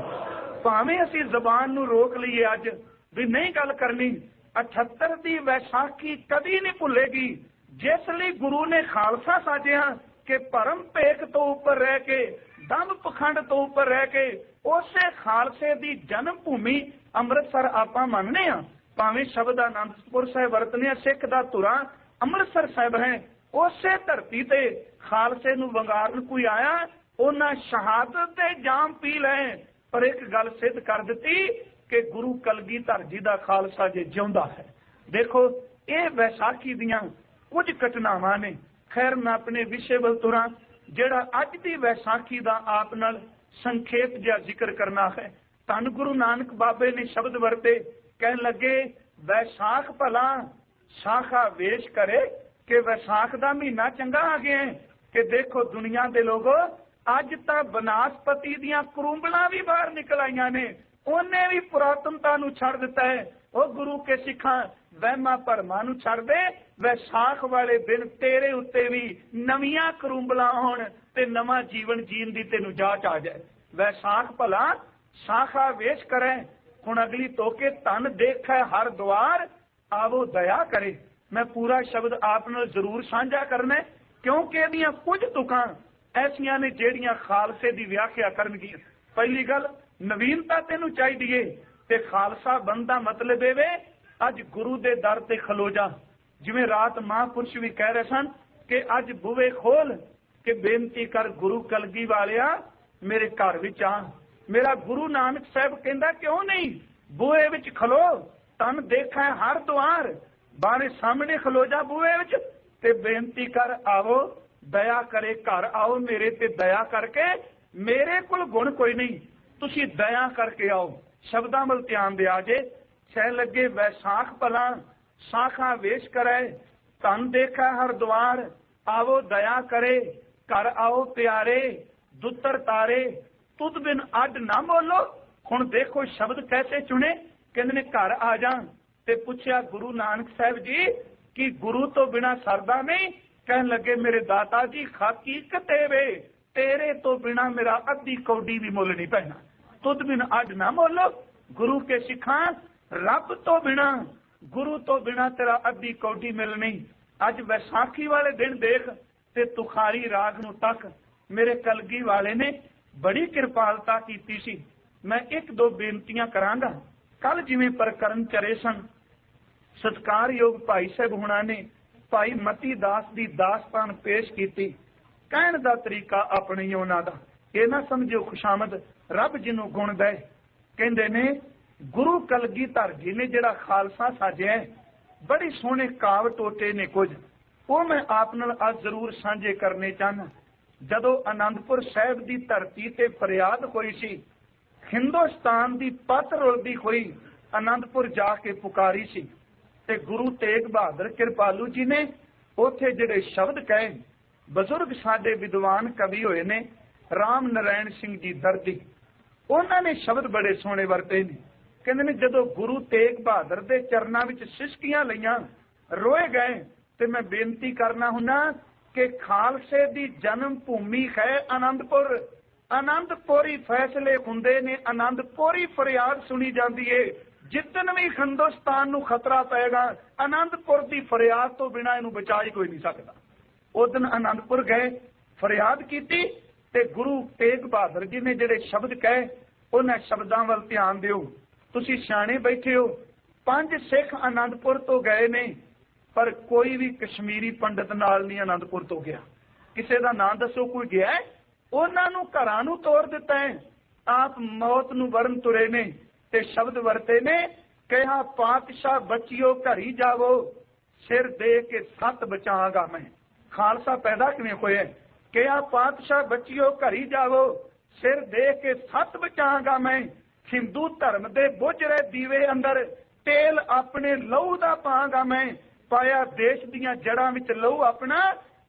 भावें असी जबान नूं रोक लीए अज भी नहीं गल करनी, 78 दी वैसाखी कदी नहीं भुलेगी। जिस लिए गुरु ने खालसा साजिया कि परम भेख तो ऊपर रह के, दम पखंड तो ऊपर रह के, उसे खालसे दी जन्म भूमि अमृतसर आपां मनने आ। भावें शब्द आनंदपुर साहिब वरतने, सिख दा तुरा अमृतसर साहिब है। उसे धरती ते खालसे नूं वंगारन कोई आया, उन्हां शहादत दे जाम पी लए, पर एक गल सिद्ध कर दिती कि गुरु कलगीधर जी दा खालसा जे जिउंदा है। देखो ये वैसाखी दियां कुछ घटनावां ने। खैर मैं अपने विषय वल तुरां, जिहड़ा अज दी वैसाखी दा आप नाल संखेप जिहा जिक्र करना है। धन गुरु नानक बाबे ने शब्द वरते, कहन लगे वैसाख भला शाखा वेश करे, कि वैसाख दा महीना चंगा आ गया है कि देखो दुनिया दे लोगो अज तां बनास्पति दियां करूंबलां भी बाहर निकल आईयां ने, उन्हें भी पुरातनता नूं छड़ दिता है। ओ गुरु के सिखां वहमां भरमां नूं छड़ दे, वैसाख वाले दिन तेरे उत्ते भी नवीआं करूंबलां होण ते नवां जीवन जीण दी तैनूं जाच आ जाए। वैसाख भला शाखा वेश करे। हुण अगली तोके धन देखै हर द्वार, आवो दया करे। मैं पूरा शब्द आप नाल जरूर साझा करना है, क्योंकि इहदियां कुछ तुकां ऐसियां ने जिहड़ियां खालसे दी व्याख्या करनगियां। पहली गल नवीनता तेनू चाहिए ते खालसा बनदा मतलब एवे अज गुरु दे दर ते खलो जा। जिवें रात महापुरुष भी कह रहे सन कि अज बुवे खोल के बेनती कर गुरु कलगी वालिया मेरे घर विच आ। मेरा गुरु नानक साहब कहंदा क्यों नहीं, बुए विच खलो, तन देखा हर द्वार, बारे सामने खलो जा बुए विच ते बेनती कर आवो दया करे घर आओ मेरे ते दया करके, मेरे कोल गुण कोई नहीं, तुसी दया करके आओ। शब्दां वल ध्यान दिया जे। सह लगे वैसाख भला शाखा वेश करे, धन देखा हर द्वार, आवो दया करे घर आओ प्यारे, दुतर तारे तुद बिन अड ना बोलो। हुण देखो शब्द कैसे चुने, कहंदे ने घर आ जा ते पुछया गुरु नानक साहब जी कि गुरु तो बिना सरदा नहीं। कहन लगे मेरे दाता जी हकीकत वे, तेरे तो बिना मेरा अद्धी कौडी भी मुल नहीं पैना, तुद बिन अड ना बोलो। गुरु के सिखा रब तो बिना, गुरु तो बिना तेरा अद्धी कौडी मिल नहीं। अज वैसाखी वाले दिन देख ते तुखारी राग नूं तक मेरे कलगी वाले ने बड़ी कृपालता की सी। मैं एक दो बेनतियां करांगा। कल जिवें प्रकरण चले सन, सत्कारयोग भाई साहब हुणा ने भाई मती दास दी दास्तान पेश की। कहण दा तरीका अपने ही उन्हां दा, ये ना समझो खुशामद रब जिन्हों गुण दे। कहंदे ने गुरु कलगीधर जी ने जिहड़ा खालसा साजिया बड़ी सोहने काव टोटे ने कुछ, वो मैं आप नाल अज जरूर साझे करने चाहना। जदों आनंदपुर साहिब दी धरती ते फरियाद होई सी, हिंदुस्तान की पत रुलदी हुई आनंदपुर जाके पुकारी सी ते गुरु तेग बहादुर कृपालू जी ने उथे जिहड़े शब्द कहे, बजुर्ग साडे विद्वान कवि होए ने राम नारायण सिंह जी दर्दी, उन्होंने शब्द बड़े सोहने वरते ने। कहते ने जदों गुरु तेग बहादुर के चरणों में सिसकियां लईयां, रोए गए, तो मैं बेनती करना हुना कि खालसे की जन्म भूमि है आनंदपुर, आनंदपुर ही फैसले हुंदे ने, आनंदपुर ही फरियाद सुनी जाती है। जितन भी हिंदुस्तान नूं खतरा पेगा, आनंदपुर की फरियाद तो बिना इनू बचा ही कोई नहीं सकता। उस दिन आनंदपुर गए, फरियाद की, ते गुरु तेग बहादुर जी ने जिहड़े शब्द कहे, उन्हें शब्दों वाल ध्यान दिओ। तुसीं सियाणे बैठे हो। 5 सिख आनंदपुर तो गए ने, पर कोई भी कश्मीरी पंडित नाल नहीं आनंदपुर तो गया। किसी का नाम दसो कोई गया है? उन्होंने घरां नूं तोड़ दिता है, आप मौत नूं वरन तुरे ने। ते शब्द वरते ने, कहा पातशाह बचियो घरी जावो, सिर दे के 7 बचांगा मैं। खालसा पैदा किवें होया? कहा पातशाह बचियो घरी जावो, सिर दे के 7 बचांगा मैं। हिंदू धर्म दे बुझ रहे दीवे अंदर तेल अपने लहू दा पांगा मैं। पाया देश दियां जड़ां विच लहू अपना,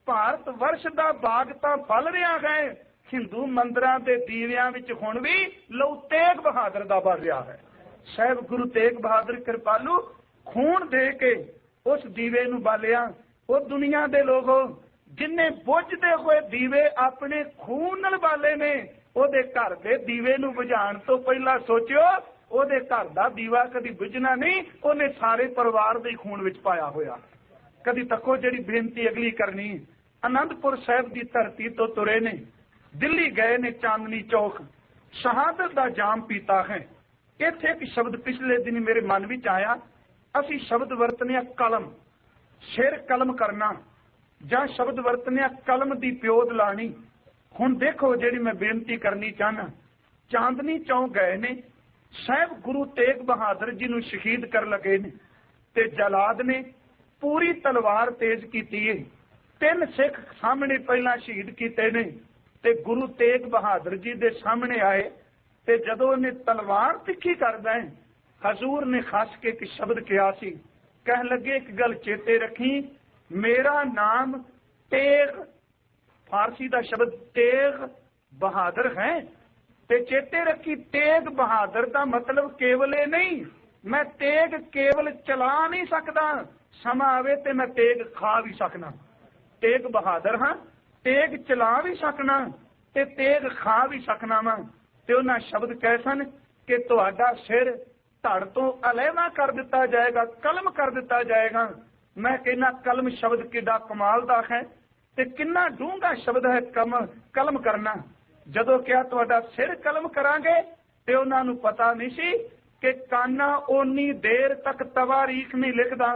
भारत वर्ष दा बाग तां फल रिहा है। हिंदू मंदिरां दे दीवियां विच हुण भी लहू तेग बहादुर दा बल रिहा है। साहिब गुरु तेग बहादुर कृपालू खून दे के उस दीवे नूं बालिया। वो दुनिया दे लोगों जिन्ने बुझदे होए दीवे अपने खून नाल बाले ने, ਉਹਦੇ घर के दीवे नूं बुझाण तो पहला सोचियो ਉਹਦੇ घर दा दीवा कदी बुझना नहीं, ਉਹਨੇ सारे परिवार दे खून विच पाया होया। कदी तको जिहड़ी बेनती अगली करनी, आनंदपुर साहिब की धरती तो तुरे ने, दिल्ली गए ने, चांदनी चौक शहादत दा जाम पीता है। इत्थे एक शब्द पिछले दिन मेरे मन विच आया, असी शब्द वरतने कलम, सिर कलम करना, जां शब्द वरतने कलम दी प्योद लानी। हुण देखो जिहड़ी मैं बेनती करनी चाहना, चांदनी चौक गए ने, साहिब गुरु तेग बहादुर जी नूं शहीद कर लगे ने, ते जलाद ने पूरी तलवार तेज कीती है। 3 सिख सामने पहला शहीद कीते ने, ते गुरु तेग बहादुर जी दे सामने आए, ते जदों ने तलवार तिखी करदा है, हजूर ने खस के एक शब्द कहा सी, कह लगे एक गल चेते रखी, मेरा नाम तेग, फारसी का शब्द तेग बहादुर है, ते चेते रखी तेग बहादुर का मतलब केवल नहीं, मैं तेग केवल चला नहीं सकता, समा आवे ते मैं तेग खा भी सकना। तेग बहादुर हाँ, तेग चला भी सकना ते तेग खा भी सकना वा। ते उन्हां शब्द कहे सन कि तुहाडा सिर धड़ तो अलहदा कर दिता जाएगा, कलम कर दिता जाएगा। मैं कहना कलम शब्द किड्डा कमाल दा है ते किन्ना डूंगा शब्द है कलम करना। जदों क्या तुहाडा सिर कलम करांगे, ते उन्हां नूं पता नहीं सी कि काना ओनी देर तक तवारीख नहीं लिखदा,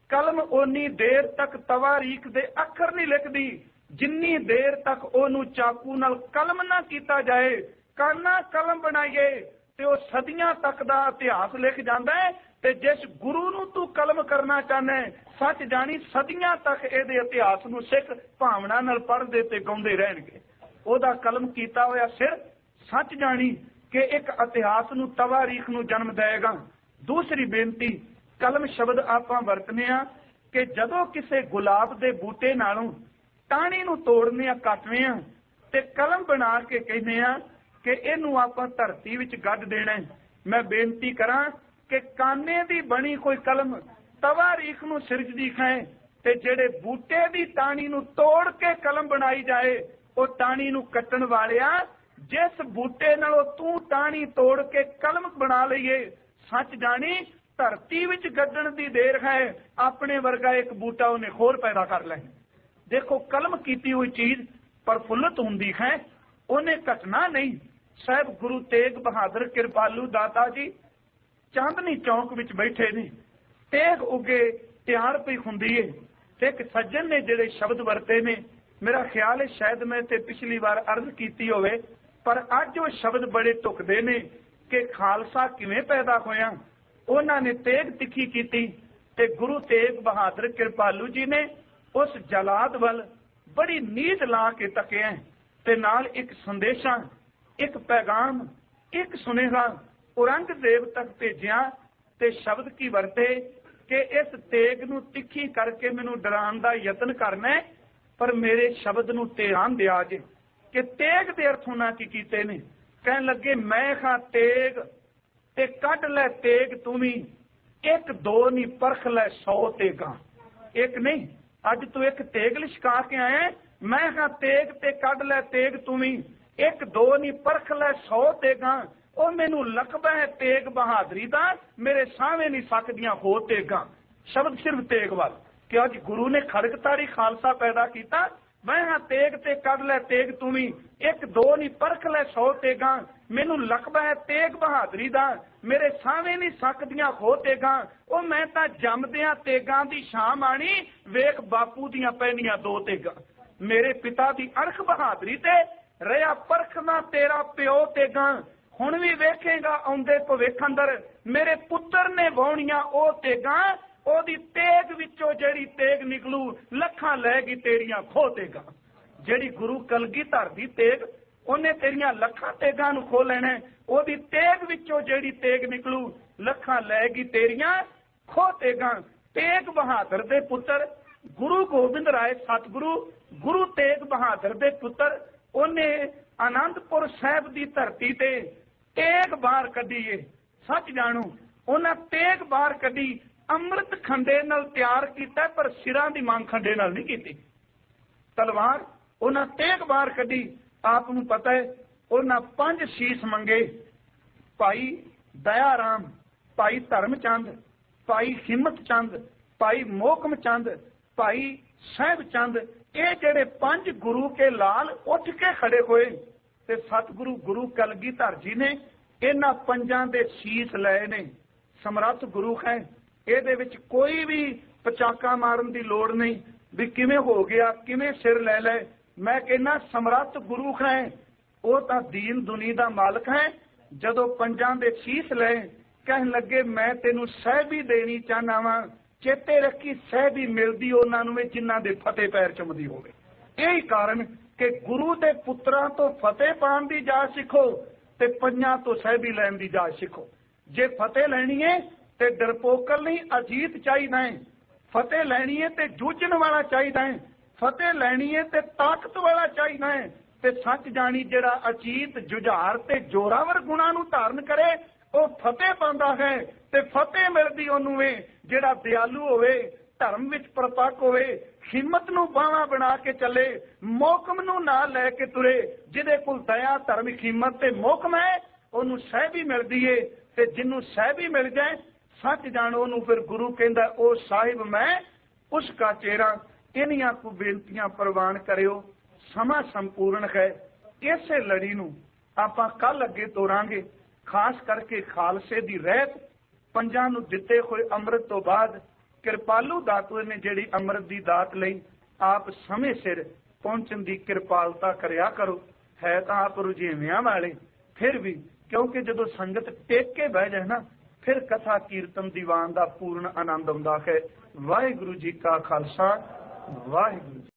कलम ओनी देर तक तवारीख दे अखर नहीं लिखदी जिन्नी देर तक ओनू चाकू नाल कलम ना कीता जाए। काना कलम बनाइए ते ओ सदियां तक दा इतिहास लिख जांदा है, ते जिस गुरु नूं तू कलम करना चाहना है, सच जानी सदियां तक इहदे इतिहास नूं सिख भावना नाल पढ़दे ते गाउंदे रहणगे। ओहदा कलम कीता होया सिर सच जानी कि एक इतिहास नूं तवारीख नूं जन्म देगा। दूसरी बेनती, कलम शब्द आपां वरतने आ कि जदों किसे गुलाब दे बूटे नालों टाणी नूं तोड़ने आ, कटने आ, ते कलम बना के कहने आ कि इहनूं आपां धरती विच गड्ढ देना है। मैं बेनती करां कि काने दी बनी कोई कलम तवारीख नूं सिरजदी है, ते जिहड़े बूटे दी टाणी नूं तोड़ के कलम बनाई जाए, ਉਹ टाणी नूं कट्टण वालिया जिस बूटे नालों तू टाणी तोड़ के कलम बना लईए, सच जानी धरती विच गड्ढण दी देर है, अपने वर्गा एक बूटा उन्हें होर पैदा कर ले। देखो कलम कीती हुई चीज प्रफुल्लित हुंदी है, उन्हें घटना नहीं। साहिब गुरु तेग बहादुर कृपालू दाता जी चांदनी चौक विच बैठे ने, तेग उगे तैयार पई हुंदी है, ते एक सज्जन ने जिहड़े शब्द वरते ने, मेरा ख्याल है शायद मैं ते पिछली बार अर्ज की होवे, पर अज वो शब्द बड़े टुकदे ने कि खालसा किवें पैदा होया। उन्होंने तेग तिखी की ते गुरु तेग बहादुर कृपालू जी ने उस जलाद वल बड़ी नींद ला के तकिया ते नाल एक संदेशा, एक पैगाम, एक सुनेहा औरंगजेब तक भेजिया ते शब्द की वरते कि इस तेग नूं तिखी करके मैनू डराने का यतन करना है, पर मेरे शब्द नूं ध्यान दिया जे कि तेग दे अर्थ उन्हां की कीते ने। कहन लगे मैं खां तेग ते कढ लै तेग तू भी, एक दो नहीं परख लै 100 तेगा। एक नहीं, अज तू एक तेग लिशका के आया, मैं खां तेग ते कढ लै तेग तू भी, एक दो नहीं परख लै 100 तेगा। ਉਹ ਮੈਨੂੰ ਲਕਬਾ ਹੈ ਤੇਗ ਬਹਾਦਰੀ ਦਾ, ਮੇਰੇ ਸਾਹਵੇਂ ਨਹੀਂ ਸਕਦੀਆਂ ਹੋ ਤੇਗਾ। ਸ਼ਬਦ ਸਿਰਫ ਤੇਗ ਵੱਲ ਕਿ ਅੱਜ ਗੁਰੂ ਨੇ ਖੜਕਤਾਰੀ ਖਾਲਸਾ ਪੈਦਾ ਕੀਤਾ। ਮੈਂ ਹਾਂ ਤੇਗ ਤੇ ਕੱਢ ਲੈ ਤੇਗ ਤੂੰ ਵੀ, ਇੱਕ ਦੋ ਨਹੀਂ ਪਰਖ ਲੈ 100 ਤੇਗਾ। ਮੈਨੂੰ ਲਕਬਾ ਹੈ ਤੇਗ ਬਹਾਦਰੀ ਦਾ, ਮੇਰੇ ਸਾਹਵੇਂ ਨਹੀਂ ਸਕਦੀਆਂ ਹੋ ਤੇਗਾ। ਉਹ ਮੈਂ ਤਾਂ ਜੰਮਦਿਆਂ ਤੇਗਾਂ ਦੀ ਸ਼ਾਂ ਮਾਣੀ, ਵੇਖ ਬਾਪੂ ਦੀਆਂ ਪਹਿਨੀਆਂ 2 ਤੇਗਾ। ਮੇਰੇ ਪਿਤਾ ਦੀ ਅਰਖ ਬਹਾਦਰੀ ਤੇ ਰਿਹਾ ਪਰਖਣਾ ਤੇਰਾ ਪਿਓ ਤੇਗਾ। ਹੁਣ ਵੀ ਵੇਖੇਗਾ ਆਉਂਦੇ ਭਵਿੱਖ ਅੰਦਰ, ਮੇਰੇ ਪੁੱਤਰ ਨੇ ਵਾਹੁਣੀਆਂ ਉਹ ਤੇਗਾਂ। ਉਹਦੀ ਤੇਗ ਵਿੱਚੋਂ ਜਿਹੜੀ ਤੇਗ ਨਿਕਲੂ, ਲੱਖਾਂ ਲੈ ਗਈ ਤੇਰੀਆਂ ਖੋਹ ਤੇਗਾਂ। ਜਿਹੜੀ ਗੁਰੂ ਕਲਗੀਧਰ ਦੀ ਤੇਗ, ਉਹਨੇ ਤੇਰੀਆਂ ਲੱਖਾਂ ਤੇਗਾਂ ਨੂੰ ਖੋਹ ਲੈਣਾ। ਉਹਦੀ ਤੇਗ ਵਿੱਚੋਂ ਜਿਹੜੀ ਤੇਗ ਨਿਕਲੂ, ਲੱਖਾਂ ਲੈ ਗਈ ਤੇਰੀਆਂ ਖੋਹ ਤੇਗਾਂ। ਤੇਗ ਬਹਾਦਰ ਦੇ ਪੁੱਤਰ ਗੁਰੂ ਗੋਬਿੰਦ ਰਾਏ ਸਤਿਗੁਰੂ, ਗੁਰੂ ਤੇਗ ਬਹਾਦਰ ਦੇ ਪੁੱਤਰ, ਉਹਨੇ ਆਨੰਦਪੁਰ ਸਾਹਿਬ ਦੀ ਧਰਤੀ ਤੇ ਤੇਗ ਬਾਹਰ ਕੱਢੀ ਏ। ਸੱਚ ਜਾਣੋ, ਉਹਨਾਂ ਤੇਗ ਬਾਹਰ ਕੱਢੀ ਅੰਮ੍ਰਿਤ ਖੰਡੇ ਨਾਲ ਤਿਆਰ ਕੀਤਾ, ਪਰ ਸਿਰਾਂ ਦੀ ਮੰਗ ਖੰਡੇ ਨਾਲ ਨਹੀਂ ਕੀਤੀ। ਤਲਵਾਰ ਉਹਨਾਂ ਤੇਗ ਬਾਹਰ ਕੱਢੀ। ਆਪ ਨੂੰ ਪਤਾ ਹੈ ਉਹਨਾਂ 5 ਸੀਸ ਮੰਗੇ, ਭਾਈ ਦਇਆ ਰਾਮ, ਭਾਈ ਧਰਮਚੰਦ, ਭਾਈ ਹਿੰਮਤ ਚੰਦ, ਭਾਈ ਮੋਹਕਮ ਚੰਦ, ਭਾਈ ਸਾਹਿਬ ਚੰਦ। ਇਹ ਜਿਹੜੇ 5 ਗੁਰੂ ਕੇ ਲਾਲ ਉੱਠ ਕੇ ਖੜੇ ਹੋਏ ਤੇ ਸਤਿਗੁਰੂ ਗੁਰੂ ਕਲਗੀਧਰ ਜੀ ਨੇ ਇਹਨਾਂ 5 ਦੇ ਸੀਸ ਲਏ ਨੇ। ਸਮਰੱਥ ਗੁਰੂ ਹੈ, ਇਹਦੇ ਵਿੱਚ ਕੋਈ ਵੀ ਪਚਾਕਾ ਮਾਰਨ ਦੀ ਲੋੜ ਨਹੀਂ ਵੀ ਕਿਵੇਂ ਹੋ ਗਿਆ, ਕਿਵੇਂ ਸਿਰ ਲੈ ਲੈ। ਮੈਂ ਕਹਿੰਦਾ ਸਮਰੱਥ ਗੁਰੂ ਹੈ, ਉਹ ਤਾਂ ਦੀਨ ਦੁਨੀ ਦਾ ਮਾਲਕ ਹੈ। ਜਦੋਂ 5 ਦੇ ਸੀਸ ਲਏ, ਕਹਿਣ ਲੱਗੇ ਮੈਂ ਤੈਨੂੰ ਸਹਿਬੀ ਦੇਣੀ ਚਾਹਨਾ ਵਾਂ। ਚੇਤੇ ਰੱਖੀ ਸਹਿਬੀ ਮਿਲਦੀ ਉਹਨਾਂ ਨੂੰ ਜਿਨ੍ਹਾਂ ਦੇ ਫਤਿਹ ਪੈਰ ਚੁੰਮਦੀ ਹੋਵੇ। ਇਹੀ ਕਾਰਨ ਕਿ ਗੁਰੂ ਦੇ ਪੁੱਤਰਾਂ ਤੋਂ ਫਤਿਹ ਪਾਉਣ ਦੀ ਜਾਚ ਸਿੱਖੋ ਤੇ 5 ਤੋਂ ਸਹਿਬੀ ਲੈਣ ਦੀ ਜਾਚ ਸਿੱਖੋ। ਜੇ ਫਤਿਹ ਲੈਣੀ ਹੈ ਤੇ ਡਰਪੋਕਲ ਨਹੀਂ, ਅਜੀਤ ਚਾਹੀਦਾ ਹੈ। ਫਤਿਹ ਲੈਣੀ ਹੈ ਤੇ ਜੂਝਣ ਵਾਲਾ ਚਾਹੀਦਾ ਹੈ। ਫਤਿਹ ਲੈਣੀ ਹੈ ਤੇ ਤਾਕਤ ਵਾਲਾ ਚਾਹੀਦਾ ਹੈ। ਤੇ ਸੱਚ ਜਾਣੀ ਜਿਹੜਾ ਅਜੀਤ, ਜੁਝਾਰ ਤੇ ਜੋਰਾਵਰ ਗੁਣਾਂ ਨੂੰ ਧਾਰਨ ਕਰੇ, ਉਹ ਫਤਿਹ ਪਾਉਂਦਾ ਹੈ। ਤੇ ਫਤਿਹ ਮਿਲਦੀ ਉਹਨੂੰ ਏ ਜਿਹੜਾ ਦਿਆਲੂ ਹੋਵੇ, ਧਰਮ ਵਿੱਚ ਪ੍ਰਤੱਖ ਹੋਵੇ, ਹਿੰਮਤ ਨੂੰ ਬਾਹਾਂ ਬਣਾ ਕੇ ਚੱਲੇ, ਮੋਹਕਮ ਨੂੰ ਨਾਲ ਲੈ ਕੇ ਤੁਰੇ। ਜਿਹਦੇ ਕੋਲ ਦਇਆ, ਧਰਮ, ਹਿੰਮਤ ਤੇ ਮੋਹਕਮ ਹੈ, ਉਹਨੂੰ ਸਹਿਬੀ ਮਿਲਦੀ ਏ। ਤੇ ਜਿਹਨੂੰ ਸਹਿਬੀ ਮਿਲ ਜਾਏ, ਸੱਚ ਜਾਣੋ, ਉਹਨੂੰ ਫਿਰ ਗੁਰੂ ਕਹਿੰਦਾ ਉਹ ਸਾਹਿਬ ਮੈਂ ਉਸ ਕਾ ਚਿਹਰਾ। ਇਨੀਆਂ ਕੋ ਬੇਨਤੀਆਂ ਪ੍ਰਵਾਨ ਕਰਿਓ, ਸਮਾਂ ਸੰਪੂਰਨ ਹੈ। ਇਸੇ ਲੜੀ ਨੂੰ ਆਪਾਂ ਕੱਲ ਅੱਗੇ ਤੋਰਾਂਗੇ। ਖਾਸ ਕਰਕੇ ਖਾਲਸੇ ਦੀ ਰਹਿਤ 5 ਨੂੰ ਦਿੱਤੇ ਹੋਏ ਅੰਮ੍ਰਿਤ ਤੋਂ ਬਾਅਦ ਕਿਰਪਾਲੂ ਦਾਤੂ ਨੇ ਜਿਹੜੀ ਅੰਮ੍ਰਿਤ ਦੀ ਦਾਤ ਲਈ, ਆਪ ਸਮੇਂ ਸਿਰ ਪਹੁੰਚਣ ਦੀ ਕਿਰਪਾਲਤਾ ਕਰਿਆ ਕਰੋ। ਹੈ ਤਾਂ ਆਪ ਰੁਝੇਵਿਆਂ ਵਾਲੇ, ਫਿਰ ਵੀ ਕਿਉਂਕਿ ਜਦੋਂ ਸੰਗਤ ਟੇਕ ਕੇ ਬਹਿ ਜਾਏ ਨਾ, ਫਿਰ ਕਥਾ ਕੀਰਤਨ ਦੀਵਾਨ ਦਾ ਪੂਰਨ ਆਨੰਦ ਆਉਂਦਾ ਹੈ। ਵਾਹਿਗੁਰੂ ਜੀ ਕਾ ਖਾਲਸਾ, ਵਾਹਿਗੁਰੂ ਜੀ।